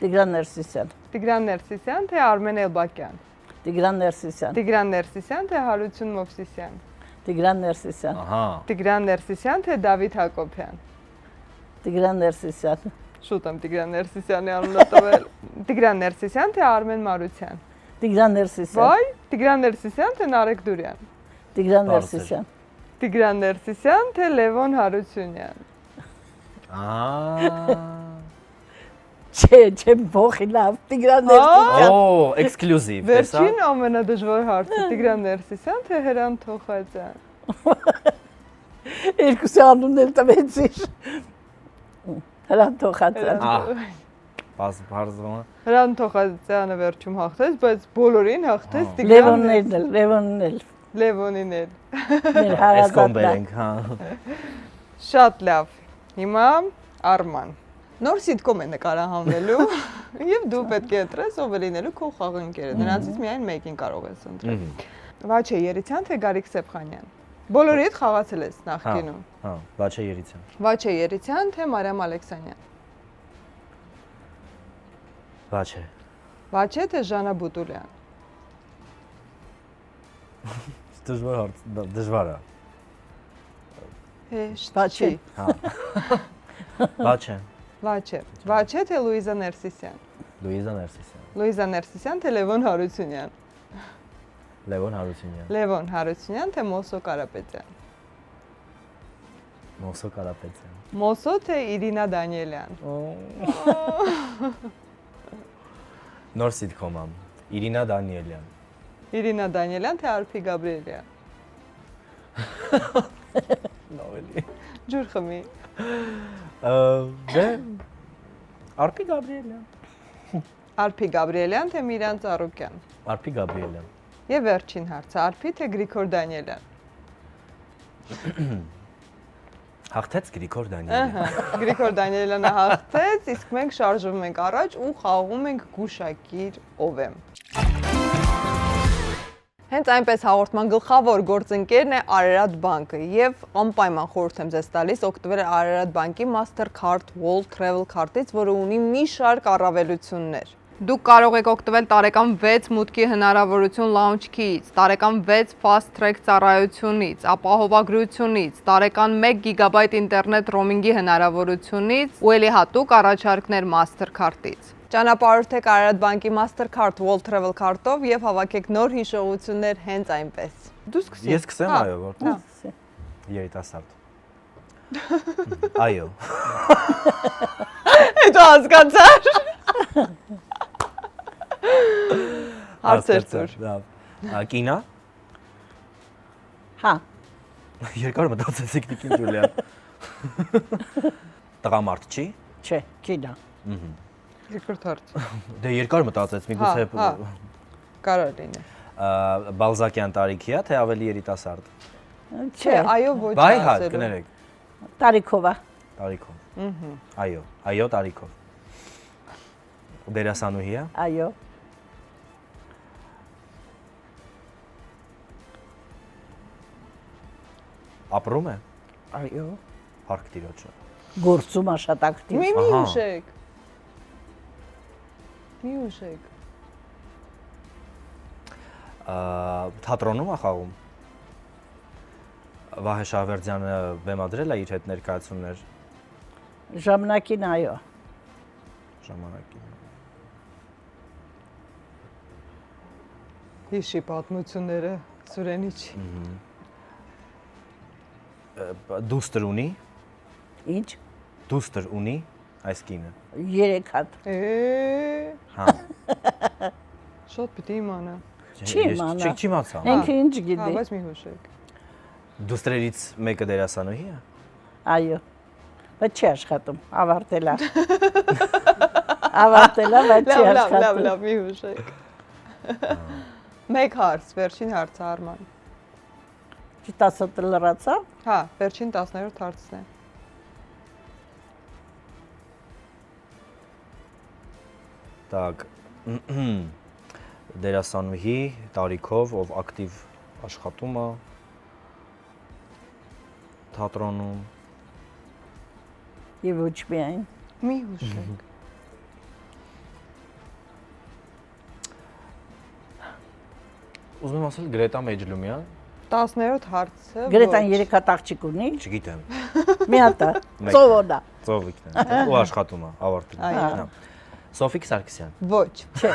Տիգրան Ներսիսյան, Տիգրան Ներսիսյան, թե Արմեն Էլբակյան։ Տիգրան Ներսիսյան, Տիգրան Ներսիսյան, թե Հարություն Մովսիսյան։ Տիգրան Ներսիսյան, Ահա։ Տիգրան Ներսիսյան, թե Դավիթ Հակոբյան։ Տիգրան Ներսիսյան, Շուտ եմ Տիգրան Ներսիսյանի անունը տվել։ Տիգրան Ներսիսյան, թե Արմեն Մարության։ Տիգրան Ներսիսյան, Վայ, Տիգրան Ներսիսյան, թե Նարեկ Դուրյան։ Տիգրան Բարձր։ Ներսիսյան, Տիգրան Ներսիսյան, թե Լևոն Հարությունյան։ չեմ փոխի լավ, Տիգրան Ներսիսյան, Օ, էքսկլյուզիվ, տեսա։ Վերջին ամենադժվար հարցը Տիգրան Ներսիսյան, թե Հրանտ Թոխածյան։ երկուսի անունն էլ տվեցիր, Հրանտ Թոխածյան, Բարձր։ Հրանտ Թոխածյանը վերջում հաղթեց, բայց բոլորին հաղթեց Տիգրան Լևոնն էլ, Լևոնին էլ։ մեր Այս հարազատն կոմբեր ենք, հա։ Շատ լավ։ Հիմա Արման։ Նոր սիտկոմ է նկարահանվելու եւ դու պետք է ընտրես ով է լինելու քո խաղընկերը։ Նրանցից միայն մեկին կարող ես ընտրել։ Վաչե Երիցյան թե Գարիկ Սեփխանյան։ Բոլորի հետ խաղացել ես նախկինում։ Հա, Վաչե Երիցյան։ Վաչե Երիցյան թե Մարիամ Ալեքսանյան։ Վաչե։ Վաչե թե Ժանա Բուտուլյան։ Դժվար հարց, դժվար է։ Վաչե։ Հա։ Վաչե։ Վաչե։ Վաչե թե Լուիզա Ներսիսյան։ Լուիզա Ներսիսյան։ Լուիզա Ներսիսյան թե Լևոն Հարությունյան։ Լևոն Հարությունյան։ Լևոն Հարությունյան թե Մոսո Կարապետյան։ Մոսո Կարապետյան։ Մոսո թե Իրինա Դանիելյան։ Նոր սիտկոմ եմ։ Իրինա Դանիելյան։ Իրինա Դանիելյան թե Արփի Գաբրիելյան։ Նորելի։ Ջուր խմի։ Դե Արփի Գաբրիելյան։ Արփի Գաբրիելյան թե Միրան Ծառուկյան։ Արփի Գաբրիելյան։ Եվ վերջին հարցը Արփի թե Գրիգոր Դանիելյան։ Հաղթեց Գրիգոր Դանիելյան։ Ահա, Գրիգոր Դանիելյանը հաղթեց, իսկ մենք շարժվում ենք առաջ ու խաղում ենք գուշակիր ով եմ։ Հենց այնպես հաղորդման գլխավոր գործընկերն է Արարատ բանկը եւ անպայման խորհուրդ եմ ձեզ տալիս օգտվել Արարատ բանկի Mastercard World Travel Card-ից, որը ունի մի շարք առավելություններ։ Դուք կարող եք օգտվել տարեկան 6 մուտքի հնարավորություն launch key-ից, տարեկան 6 fast track ծառայությունից, ապահովագրությունից, տարեկան 1 GB ինտերնետ ռոմինգի հնարավորությունից ու ելի հատուկ առաջարկներ Mastercard-ից։ Ճանապարհորդեք Արարատ բանկի Mastercard World Travel Card-ով եւ հավաքեք նոր հիշողություններ հենց այնպես։ Դու սկսի։ Ես սկսեմ, այո, որտեղ։ Երիտասարդ։ Այո։ Հետո հասկացար։ Հարցեր ծուր։ Լավ։ Կինա։ հա, Երկար մտածեցիք Տիկին Ջուլիան։ Տղամարդ չի։ չէ, կինա, Երկրորդ հարց։ Դե երկար մտածեց, միգուցե Կարող լինի։ Բալզակյան տարիքի է, թե ավելի երիտասարդ։ չէ, Այո, ոչ Բայ հա, ասելու։ կներեք։ տարիքովա, Տարիքով։ Այո, այո տարիքով։ Դերասանուհի է։ այո, Ապրում է։ այո, Փառք Տիրոջը։ գործում աշխատակտի, Մի Ահա։ ուշեք։ Մի ուշեք։ Թատրոնում է խաղում։ Վահե Շահվերդյանը բեմադրել է իր հետ ներկայացումներ ժամանակին այո, ժամանակին։ Հիշի պատմությունները Սուրենիչ։ Դուստր ունի, ինչ, դուստր ունի այս կինը։ 3 հատ, Հա։ Շատ պիտի իմանա։ Չի իմանա։ Չիմացա։ ինքը ինչ Հա, գիտի, բայց մի հուշեք։ Դուստրերից մեկը դերասանուհի է։ այո, բայց չի աշխատում, ավարտել է, ավարտել է, բայց չի Լավ, աշխատում, մի հուշեք։ Մեկ հարց, վերջին հարցը Արման։ Չտասը լրացա, Հա, վերջին 10-րդ հարցն է։ Так, դերասանուհի տարիքով, ով ակտիվ աշխատում է, թատրոնում։ Եվ ոչ միայն։ Մի հուշեք։ Ուզում եմ ասել Գրետա Մեջլումյան, 10-րդ հարցը։ Գրետան 3 հատ աղջիկ ունի։ չգիտեմ, Մի հատա։ Ծովոդա։ Ծովիկն է, ու աշխատում է, ավարտել։ Այո։ Սոֆիկ Սարգսյան։ Ոչ։ Չէ։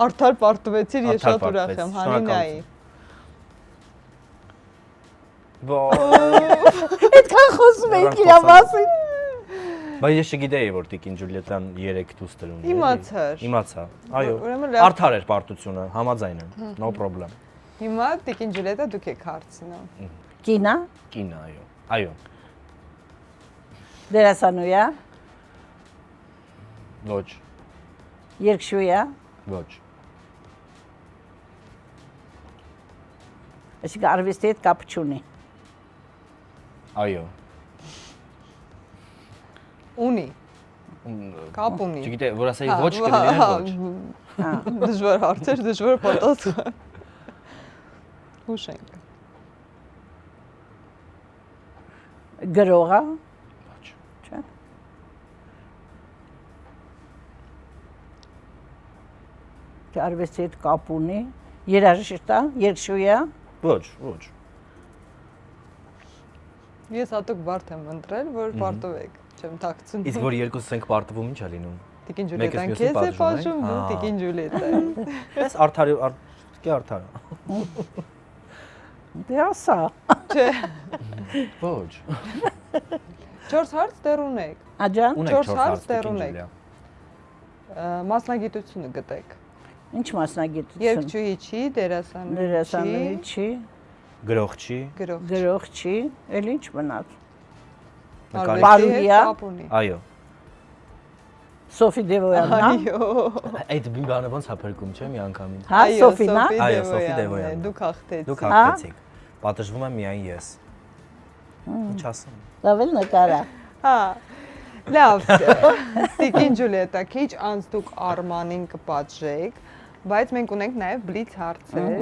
Արդար պարտվեցիր, ես Արդար շատ ուրախ եմ, Հանինայի։ Այդքան խոսում էինք իր մասին։ Բայց ես չգիտեի, որ Տիկին Ջուլիետան 3 դուստր ունի։ Իմացար։ Իմացա։ Այո։ Ուրեմն լավ։ Արդար էր պարտությունը, համաձայն եմ, no problem։ Հիմա Տիկին Ջուլիետա դուք եք հարցնա։ Կինա, Կինը, այո։ Այո։ դերասանուհի, Ոչ, երգչուհի, ոչ։ այսինքն արվեստի հետ կապ չունի։ Այո։ Ունի։ Կապ ունի։ Չգիտեի, որ ասեի ոչ կլիներ ոչ։ Դժվար հարցեր, դժվար պատասխան։ Հուշենք։ Գրողա, Ոչ։ չէ։ Արվեստի հետ կապ ունի, երաժիշտ է, երգչուհի, Ոչ, ոչ։ Ես հատուկ բարդ եմ ընտրել, որ պարտվեք, չեմ թաքցնում։ Իսկ որ երկուսս ենք պարտվում, ի՞նչ է լինում։ Տիկին մեկս Ջուլիետան մյուսին քեզ է պատժում պատժում, դու ենք։ Տիկին Ջուլիետա։ Ես արդարի կե արդար։ դե ասա։ Չէ։ Ոչ։ 4 հարց դեռ ունեք։ Աջան, Ունեք Չորս 4 հարց հարց դեռ Տիկին ունեք։ Ջուլիա։ Մասնագիտությունը գտեք։ ինչ մասնագիտություն։ Երգչուհի չի, դերասանուհի Դերասանուհի չի, Գրող չի։ գրող։ գրող չի, էլ ինչ մնաց։ Նկարիչ։ Բարույա։ կապ ունի։ Այո։ Սոֆի Դևոյանն է։ Այո։ Այդ բանը ոնց է փրկում, չէ՞ մի անգամին։ Հա, Սոֆին է։ Այո, Սոֆի Դևոյանն է։ Դուք հաղթեցիք։ Դուք հաղթեցիք։ Պատժվում եմ միայն ես։ Ինչ ասեմ։ Լավ էլ նկարա։ Հա։ Լավ։ Տիկին Ջուլիետա, քիչ անց դուք Արմանին կպատժեք, բայց մենք ունենք նաև բլից հարցեր։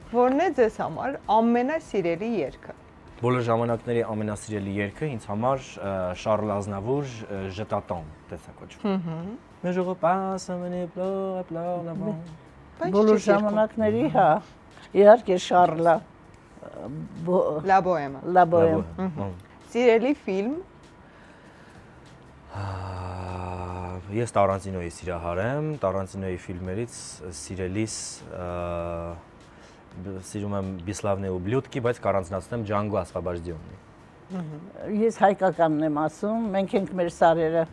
Որն է ձեզ համար ամենասիրելի երգը։ Բոլոր ժամանակների ամենասիրելի երգը ինձ համար Շարլ Ազնավուր Ժետատոն տեսակոչվում։ Mais je repasse mener pleurs et pleurs là-bas։ Բոլոր ժամանակների, հա։ Իհարկե Շարլա։ Լա բոեմը։ Լաբոյեմ։ Սիրելի ֆիլմ։ Ես Տարանտինոյի սիրահար եմ, Տարանտինոյի ֆիլմերից սիրելիս սիրում եմ Բիսլավնե ու Բլյուդկի, բայց կառանձնացնեմ Ջանգո Ասղաբաժդիոնի։ Ես հայկականն եմ ասում, մենք ենք մեր սարերը։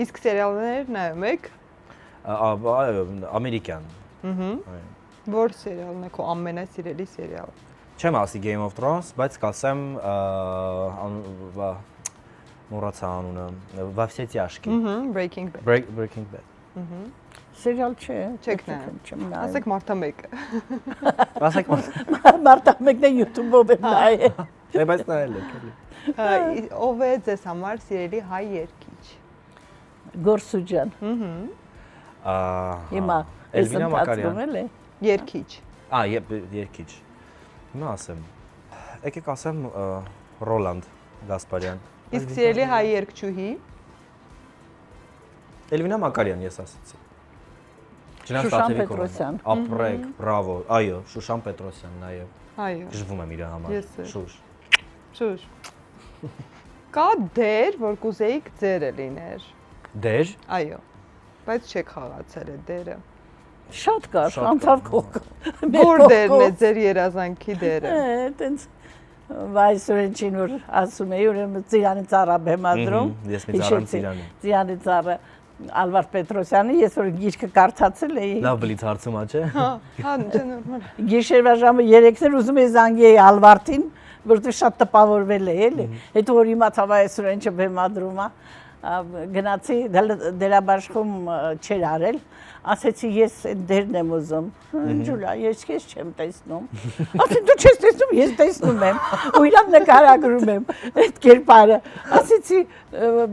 Իսկ սերիալներ նայում եք։ Այո, ամերիկյան։ Որ սերիալն է քո ամենասիրելի սերիալը։ Չեմ ասի Game of Thrones, բայց կասեմ մոռացա անունը, Во все тяжкие։ Breaking Bad։ Breaking Bad։ Սերիալ չէ։ Չեք նայում։ Չեմ նայում։ Ասեք Մարտամեկը։ Ասեք մոտ։ Մարտամեկն է YouTube-ով եմ նայել։ Չէ, բայց նայել եք։ Ով է ձեզ համար սիրելի հայ երգիչ։ Գորսուջան։ Հիմա ես Էլվինա ընթացքում Մակարյան։ էլ է։ Երգիչ։ Երգիչ։ Հիմա ասեմ։ Եկեք ասեմ Ռոլանդ Գասպարյան։ Իսկ սիրելի հայ երգչուհի։ Էլվինա Մակարյան ես ասացի։ Շուշան Պետրոսյան։ Ապրեք, բրավո։ Այո, Շուշան Պետրոսյան նաև։ Այո։ Գժվում եմ իր համար։ Ես էլ։ Շուշ։ Շուշ։ Կա դեր, որ կուզեիք ձերը լիներ։ Դեր։ Այո։ Բայց չեք խաղացել այդ դերը։ Շատ կա, Շատ անցավ կա։ կողք։ Որ դերն է ձեր երազանքի դերը։ Այդենց վայսուրենչին որ ասում էի, ուրեմն Ծիրանի ծառա բեմադրում։ Ես մի ծառան Ծիրանի։ Ծիրանի ծառը Ալվար Պետրոսյանի, ես որ գիրքը կարդացել էի։ Լավ բլից հարցում ա, չէ։ Հա, չէ նորմալ։ Գիշերվա ժամը 3-ներ ուզում էի զանգեի Ալվարտին, որտեղ շատ տպավորվել է, էլի։ Հետո որ իմացա վայսուրենչը բեմադրում է, գնացի դերաբաշխում չեր արել, ասեցի ես այդ դերն եմ ուզում։ Ջուլիա, ես քեզ չեմ տեսնում։ Ասեցի դու չես տեսնում, ես տեսնում եմ։ Ու իրան նկարագրում եմ այդ կերպարը։ Ասեցի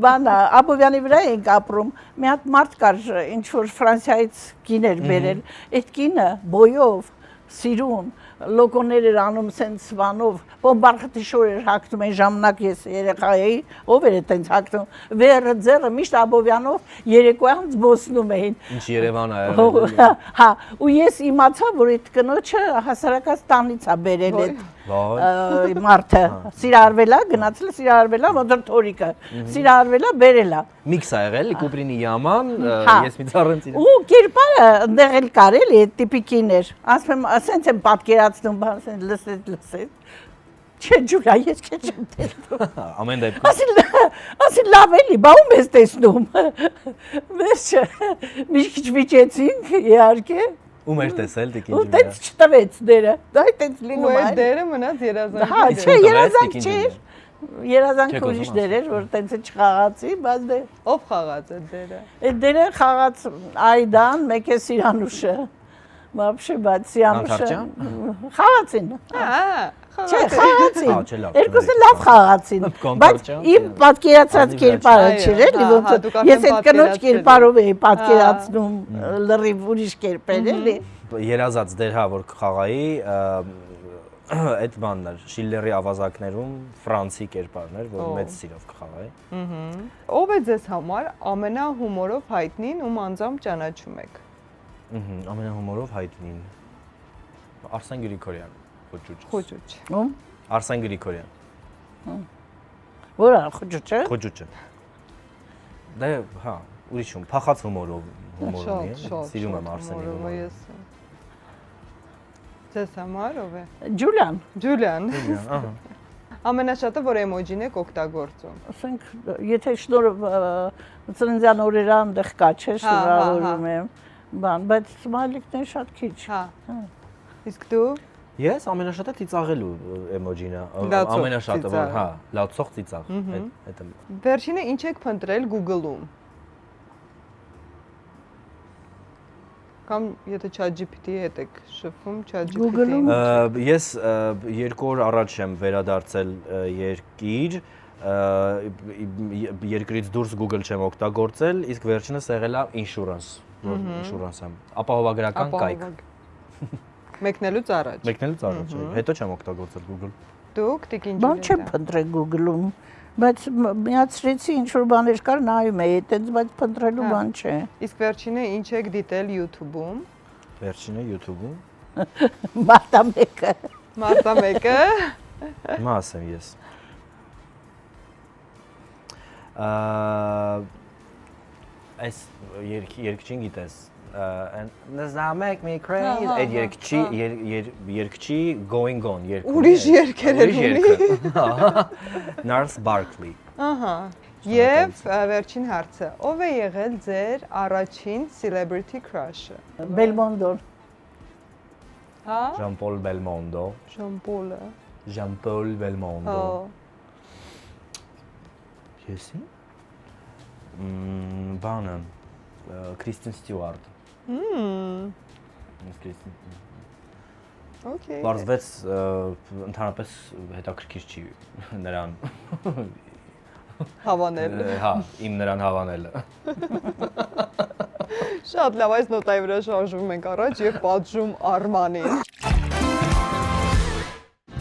բանա, Աբովյանի վրա ենք ապրում։ Մի հատ մարդ կար, ինչ որ Ֆրանսիայից կին էր բերել։ Այդ կինը բոյով, սիրուն, լոգոներ էր անում սենց բանով, բոմբարդի շոր էր հագնում այն ժամանակ ես երեխա էի, ով էր այդպես հագնում, վերը ձեռը միշտ Աբովյանով երեկոյան զբոսնում էին։ Ինչ Երևան է։ Հա, ու ես իմացա, որ այդ կնոջը հասարակած տանից է բերել այդ մարդը, սիրարվել է, գնացել սիրարվել է, ոնց որ թորիկը, սիրարվել է, բերել է։ Միքս ա եղել, Կուպրինի յաման, ես մի ծառեմ ծիրը։ Ու կերպարը ընդեղ էլ կարել է, տիպիկին էր։ Ասում եմ, ասենց եմ պատկերացնում, ասեն լսեց։ Չէ, Ջուլիա, ես քեզ չեմ տեսնում։ Ամեն դեպքում։ Ասին լավ էլի, բա ում ես տեսնում։ Վերջը մի քիչ վիճեցինք, իհարկե։ Ում էր տեսել տիկին Ու Ջուլիա։ տենց չտվեց դերը։ Դա այդպես լինում Ու է։ այդ դերը մնաց երազանքի։ Հա, չէ, Տվեց երազանք տիկին չէր։ Ջուլիա։ Երազանք Չեք ուրիշ ուզում դեր էր, որ տենց չխաղացի, բայց դե Ով խաղաց այդ դերը։ այդ դերը խաղաց Այդան, մեկ է Սիրանուշը։ Вообще, բայց Սիրանուշը խաղացին։ Հա, Չէ, խաղացին։ Ահա, չէ, լավ, Երկուսը լավ խաղացին։ Բայց Կոնտարչյան, իմ պատկերացած Անի կերպարը վերջ։ չէր, էլի Այո, ոնց հա, դուք արդեն ես այդ կնոջ պատկերացրել կերպարով էի պատկերացնում լրիվ ուրիշ կերպեր, էլի։ Երազած դեր հա որ խաղայի այդ բանն էր Շիլլերի ավազակներում Ֆրանսի կերպարն էր, որ մեծ սիրով կխաղայի։ Ով է ձեզ համար ամենահումորով հայտնին, ում անձամբ ճանաչում եք։ Ամենահումորով հայտնին Արսեն Գրիգորյան, խոճուճ։ Խոճուճ։ Ում։ Արսեն Գրիգորյան։ Որը խոճուճը։ Խոճուճը։ Դե հա, ուրիշում փախած հումորով ունի, սիրում եմ Արսենի հումորը։ Ձեզ համար ով է։ Ջուլիան։ Ջուլիան։ Ահա։ Ամենաշատը որ էմոջին եք օգտագործում։ Ասենք, եթե շնորհ ծննդյան օրերը այնտեղ կա, չէ, շնորհավորում եմ, բան, բայց սմայլիկներ շատ քիչ։ Հա։ Իսկ դու։ Ես ամենաշատը ծիծաղելու էմոջին է, Լացող ամենաշատը որ ծիծաղ։ հա, լացող ծիծաղ, այդ եմ։ Վերջինը ինչ եք փնտրել Google-ում։ Կամ եթե ChatGPT-ի հետ եք շփվում, Google-ում։ ChatGPT-ին։ Ես 2 օր առաջ եմ վերադարձել երկիր, երկրից դուրս Google չեմ օգտագործել, իսկ վերջինս եղել է insurance, որ insurance եմ, ապահովագրական կայք։ Մեկնելուց առաջ։ Մեկնելուց առաջ, հետո չեմ օգտագործել Google։ Դուք տիկին Բան չեմ Ջուլիետա։ փնտրել Google-ում, բայց միացրեցի ինչ որ բաներ կար, նայում էի, այդպես բայց փնտրելու բան չէ։ Իսկ վերջինը ինչ եք դիտել YouTube-ում։ Վերջինը YouTube-ում։ Մարտա մեկը։ Մարտա 1-ը։ Հիմա ասեմ ես։ Այս երկչին գիտես։ Does that make me crazy? Այդ երկչի going on երկու։ Ուրիշ երկեր էր ունի։ Nars Barkley։ Ահա։ Եվ վերջին հարցը. ով է եղել ձեր առաջին celebrity crush-ը։ Բելմոնդոն։ Հա։ Jean-Paul Belmondo։ Jean-Paul-ը։ Jean-Paul Belmondo։ Եսի։ Բանը Kristen Stewart։ Kristen։ Okay։ Բարձվեց ընդհանրապես հետաքրքիր չի նրան Հավանել։ հա, իմ նրան հավանելը։ Շատ լավ, այս նոտայի վրա շարժվում ենք առաջ եւ պատժում Արմանին։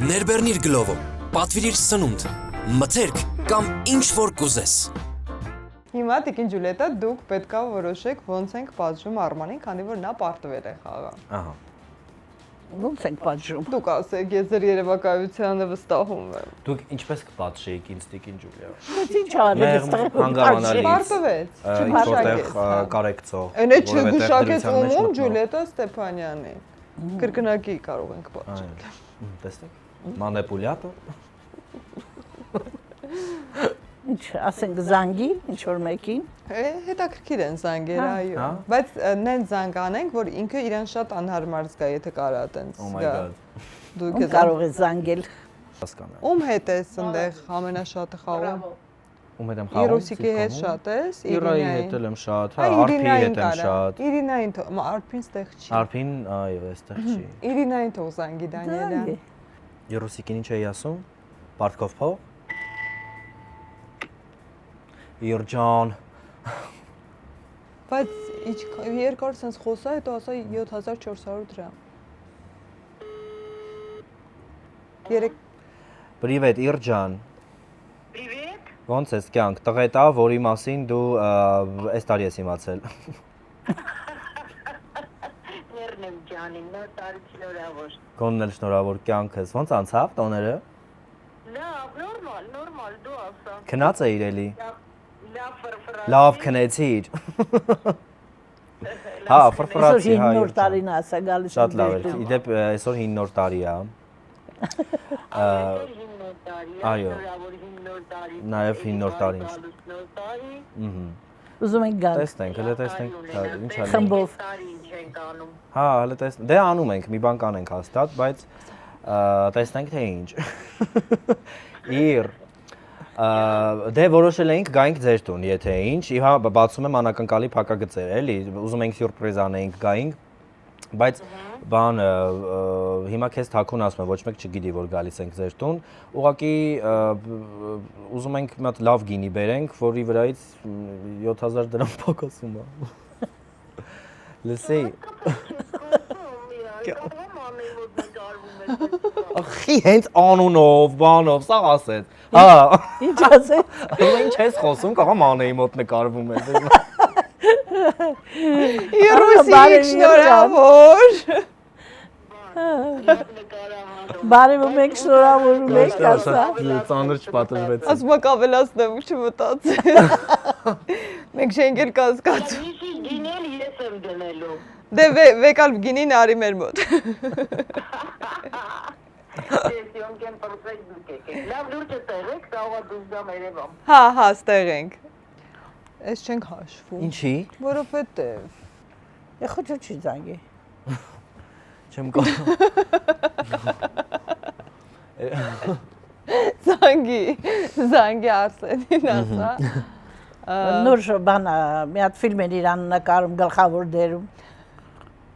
Ներբեռնիր գլովը, պատվիրիր սնունդ, մթերք կամ ինչ որ կուզես։ Հիմա տիկին Ջուլիետա, դուք պետքա որոշեք ոնց ենք պատժում Արմանին, քանի որ նա պարտվել է խաղա։ Ահա։ Ոնց ենք պատժում։ Դուք ասեք, ես ձեր երևակայությանը վստահում եմ։ Դուք ինչպես կպատժեիք ինձ տիկին Ջուլիա։ Ինչ արել ես Հանգամանալի։ Պարտվեց։ Ինչ որտեղ կարեկցող։ Այնը չգուշակեց ում Ջուլիետա Ստեփանյանի։ Կրկնակի կարող ենք պատժել։ Տեսեք։ Մանիպուլյատոր։ Ինչ ասենք զանգի, ինչ որ մեկին։ Հետաքրքիր են զանգերը, այո։ Բայց նեն զանգ անենք, որ ինքը իրան շատ անհարմար զգա, եթե կարա տենց Oh my զգա։ god։ Դու Ում կարող է զանգել։ Հասկանա։ Ում հետ ես այնտեղ ամենաշատը խաղում։ Ում հետ եմ խաղում։ Իրոսիկի հետ շատ ես, Իրայի հետ եմ շատ, հա, Արփի հետ եմ շատ։ Իրինային թող, Արփին ստեղ չի։ Արփին, այո, այստեղ չի։ Իրինային թող զանգի Դանիելյան։ Իրոսիկին ինչ էի ասում։ Պարտքով փող։ Իրջան։ Բայց երկար sense խոսա, հետո ասա 7400 դրամ։ երեք Պրիվետ Իրջան։ Պրիվետ։ Ոնց ես կյանք, տղետ ա, որի մասին դու այս տարի ես իմացել։ Ներնեմ ջանին, նոր տարի շնորհավոր։ Գոնն էլ շնորհավոր կյանքս։ Ոնց անցավ տոները։ Լավ, նորմալ, դու ասա։ Քնած է իրելի։ Լավ ֆրֆրացի։ Լավ քնեցիր։ Հա, ֆրֆրացի, հա։ Նոր տարին ասա գալիս։ Շատ լավ էր։ Իդեպ այսօր 5 նոր տարի է։ Այո։ Նաև 5 նոր տարին։ Ուզում ենք գալ։ Տեսնենք, հələ տեսնենք, ինչ անում։ Խմբով։ Հա, հələ տեսնենք։ Դե անում ենք, մի բան կանենք հաստատ, բայց տեսնենք թե ինչ։ Իր դե որոշել էինք գայինք ձեր տուն, եթե ինչ, իհա բացում եմ անակնկալի փակագծեր, էլի, ուզում ենք սյուրպրիզ անեինք գայինք, բայց բան հիմա քեզ թաքուն ասում եմ, ոչ մեկ չգիտի որ գալիս ենք ձեր տուն, ուղղակի ուզում ենք մի հատ լավ գինի բերենք, որի վրայից 7000 դրամ փոխոսում է։ Լսի։ Ախի հենց անունով, բանով, սա ասեց։ Հա։ Ինչ ասես։ Ինչ ես խոսում, կաղամ անեի մոտ նկարվում ես։ Իրուսիկ շնորհավոր։ Բարևում եք, շնորհավորում եք, ասա։ Ծանր չպատժվեց։ Ասում եք ավելացնեմ, չմտածի։ Մենք չենք էլ կասկածում։ Իշի գինել ես եմ դնելու։ Դե վեկալ գինին արի մեր մոտ։ Սյոնքեն պրոֆետ դուք եք։ Լավ լուրջ տերեք, կարող է դուք դամ երևամ։ Հա, ստեղ ենք։ Այս չենք հաշվում։ Ինչի։ Որովհետև Է խոչը չի զանգի։ Չեմ կարող։ Զանգի Արսենին ասա։ Նոր բան, մի հատ ֆիլմ էր իրան նկարում գլխավոր դերում։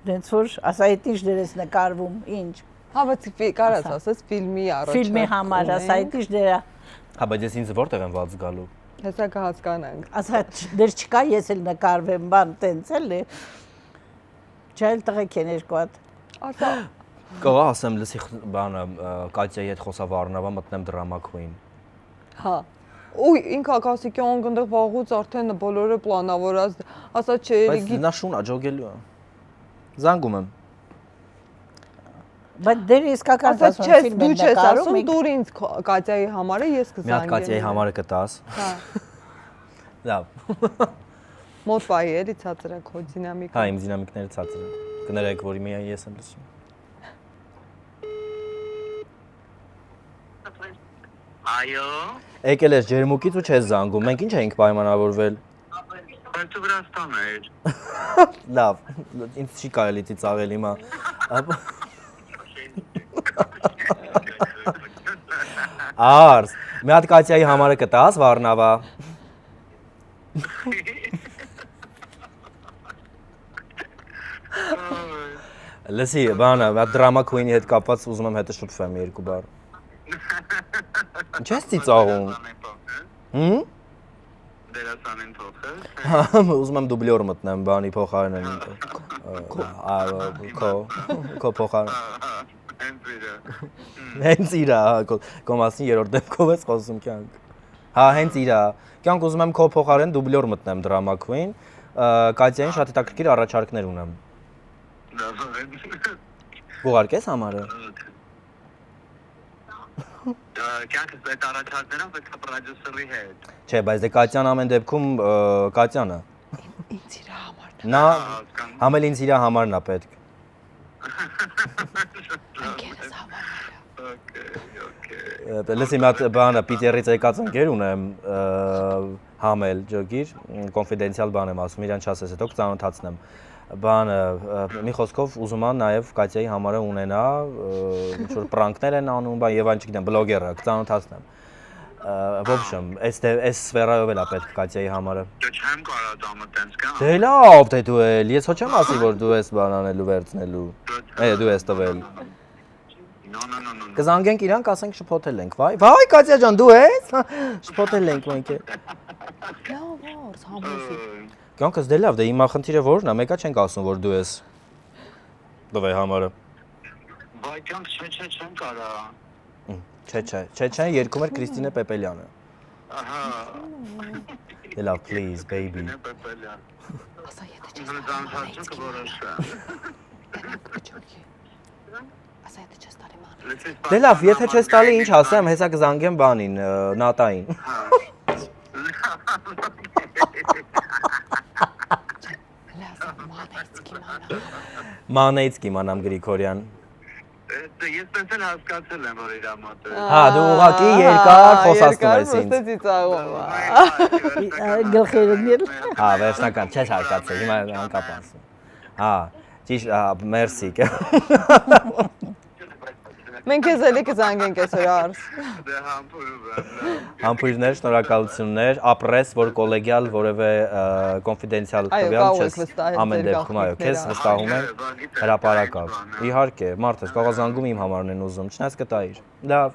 Դենց որ ասա այդ ինչ դեր ես նկարվում, ինչ։ Հա, բայց կարաս ասես ֆիլմի առաջ։ Ֆիլմի համար ասա այդ ինչ դերա։ Հա, բայց ես ինձ որտեղ եմ ված գալու։ Հեսա կհասկանանք։ Ասա դեր չկա, ես էլ նկարվեմ, բան տենց էլի։ Չայլ տղեկ են երկու հատ։ Ասա։ Կարող ասեմ լսի բանը Կատյայի հետ խոսավ Արնավա մտնեմ դրամա քուին։ Հա։ Ու ինքը Կասիկյան գնդեղ վաղուց արդեն բոլորը պլանավորած, ասա չէ, Բայց նա շուն աջոգելու է։ Զանգում եմ։ Բայց դեր իսկական ասա ասում չէ, ֆիլմ դու են չես նկարում, ասում, դուր ինձ Կատյայի համարը ես Մի հատ Կատյայի համարը կտաս։ Հա։ Լավ։ Մոտ պայի էլի ցածրակ հո դինամիկա։ Հա, իմ դինամիկները ցածր են։ Կներեք, որի միայն ես եմ լսում։ Այո։ Եկել ես ջերմուկից ու չես զանգում։ Մենք ինչ էինք պայմանավորվել։ Բայց Վրաստան էր։ Լավ, ինձ չի կարելի ծիծաղել հիմա։ Արս, մի հատ Կատյայի համարը կտաս Վառնավա։ Լսի, բանը, մի հատ դրամա քուինի հետ կապված ուզում եմ հետը շփվեմ երկու բառ։ Ինչ ես ծիծաղում։ Հմ? Դերասանին թողել։ Հա, ուզում եմ դուբլյոր մտնեմ բանի փոխարենն։ Քո փոխարեն։ Հենց իրա, քո մասին երրորդ դեպքով ես խոսում կյանք։ Հա, հենց իրա։ Կյանք ուզում եմ քո փոխարեն դուբլյոր մտնեմ դրամա քուին։ Կատյային շատ հետաքրքիր առաջարկներ ունեմ։ Ուղարկես համարը։ Կյանքս այդ առաջարկներով պետք է պրոդյուսերի հետ։ Չէ, բայց դե Կատյան ամեն դեպքում Կատյանը։ Ինձ իր համարն։ Նա համել ինձ իր համարն է պետք։ Ինքերս համարն։ Լսի մի հատ բանը Պիտերից եկած ընկեր ունեմ համել, ջոգիր, կոնֆիդենցիալ բան եմ ասում, իրան չասես, հետո կծանոթացնեմ։ Բանը մի խոսքով ուզում եմ նաև Կատյայի համարը ունենա, ինչ որ պրանկներ են անում, բան եւ այն չգիտեմ, բլոգերը կծանոթացնեմ։ В общем, այս սֆերայով էլ է պետք Կատյայի համարը։ Դե չեմ կարող դամը տենց կա։ Դե լավ, թե դու էլ, ես հո չեմ ասի որ դու ես բան անելու վերցնելու։ Դու ես տվել։ No։ Կզանգենք իրան, կասենք շփոթել ենք, վայ Կատյա ջան, դու ես։ Շփոթել ենք մենք։ Լավ, արս համոսի։ Կյանքս դե լավ, դե հիմա խնդիրը որն է, մեկա չենք ասում որ դու ես։ Տվե համարը։ Բայց կյանք չեմ կարա։ Չէ, երգում էր Քրիստինե Պեպելյանը։ Ահա։ Լավ, please, baby։ Պեպելյան։ Ասա եթե չես Զանցածը կորոշա։ ասա եթե չես տարի ման։ Դե լավ, եթե չես տալի ինչ ասեմ, հեսա կզանգեմ բանին, Նատային։ Մանեից կիմանամ Գրիգորյան։ Ես տենց էլ հասկացել եմ, որ իր մոտ է։ Հա, դու ուղղակի երկար խոսացնում ես ինձ։ Երկար ծիծաղում։ Գլխերն Հա, վերջնական չես հասկացել, հիմա անկապ ասում։ Հա, ճիշտ, մերսի։ Մենք քեզ էլի կզանգենք այսօր արս։ Դե համբուրում եմ։ Համբույրներ, շնորհակալություններ, ապրես, որ կոլեգիալ որևէ կոնֆիդենցիալ տվյալ չես ամեն դեպքում, այո, քեզ վստահում եմ հրապարակավ։ Իհարկե, մարդ ես, կարող զանգում իմ համարն են ուզում, չնայած կտայիր։ Լավ։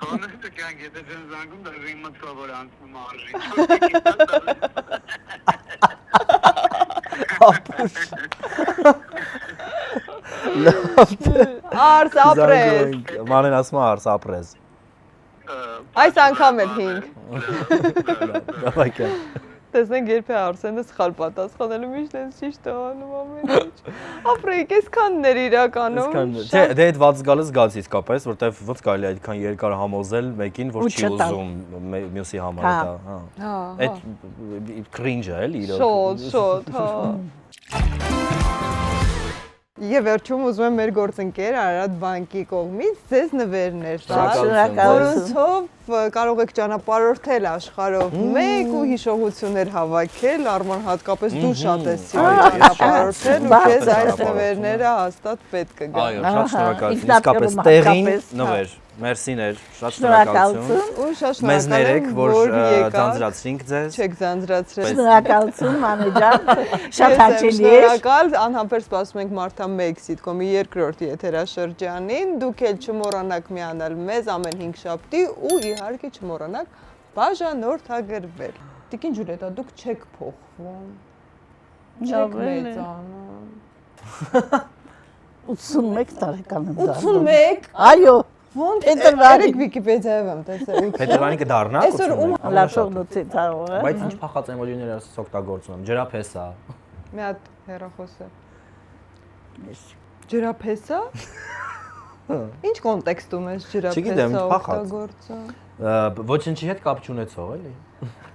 Կոնեկտը կան եթե դեն զանգում, դա իմ մտքով որ անցնում արժի։ Արս ապրես։ Մանեն ասում է արս ապրես։ Այս անգամ էլ 5։ Դավայք։ Տեսնենք երբ է Արսենը սխալ պատասխանելու միշտ էս ճիշտ անում ամեն ինչ։ Ապրեիք, այսքաններ իրականում։ Չէ, դե այդ վաց գալը զգացի իսկապես, որտեվ ոնց կարելի է այդքան երկար համոզել մեկին, որ չի ուզում մյուսի համար դա, հա։ Այդ cringe-ը էլի իրոք։ Շոտ, հա։ Եվ վերջում ուզում եմ մեր գործընկեր Արարատ բանկի կողմից ձեզ նվերներ տալ, որոնցով կարող եք ճանապարհորդել աշխարհով մեկ ու հիշողություններ հավաքել, Արման հատկապես դու շատ ես սիրում ճանապարհորդել ու քեզ այս նվերները հաստատ պետք կգան։ Այո, շատ շնորհակալություն, իսկապես տեղին նվեր, մերսիներ, շատ շնորհակալություն։ Ու շատ Մեզ ներեք, որ եկաք։ ձանձրացրինք ձեզ։ Չեք ձանձրացրել։ Շնորհակալություն, Մանեջան։ Շատ Շատ հաճելի է։ շնորհակալ, անհամբեր սպասում ենք Մարթա 1 սիտկոմի երկրորդ եթերաշրջանին։ Դուք էլ չմոռանաք միանալ մեզ ամեն 5 շաբթի ու իհարկե չմոռանաք բաժանորդագրվել։ Տիկին Ջուլիետա, դուք չեք փոխվում։ Չեք մեծանում։ 81 տարեկան եմ դառնում։ 81։ Այո, Ոնց Պետրվանի։ երեք Վիկիպեդիայով եմ տեսել։ Պետրվանի կդառնա։ Այսօր ում լաշողնոցի ցավը։ Բայց ինչ փախած էմոջիներ ես օգտագործում եմ։ Ջրափեսա։ մի հատ հեռախոս է։ Ջրափեսա։ Ինչ կոնտեքստում ես Չգիտեմ, ջրափեսա փախած։ օգտագործում։ Ոչինչի հետ կապ չունեցող էլի։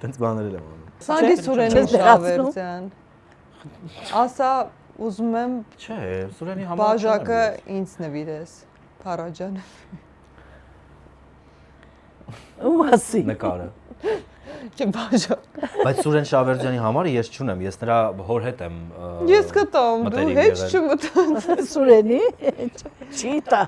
Տենց բաներ եմ անում։ Սանգի Սուրենի չես դեղացնում։ Շավերդյան։ Ասա ուզում եմ Չէ, Սուրենի համար բաժակը ինձ նվիրես, Փարաջանը։ Ու ասի։ նկարը։ Չէ բաժակ։ Բայց Սուրեն Շավերդյանի համար ես չունեմ, ես նրա հոր հետ եմ Ես կտամ, դու մտերիմ հետ եղել։ չմտած։ Սուրենի չի տա։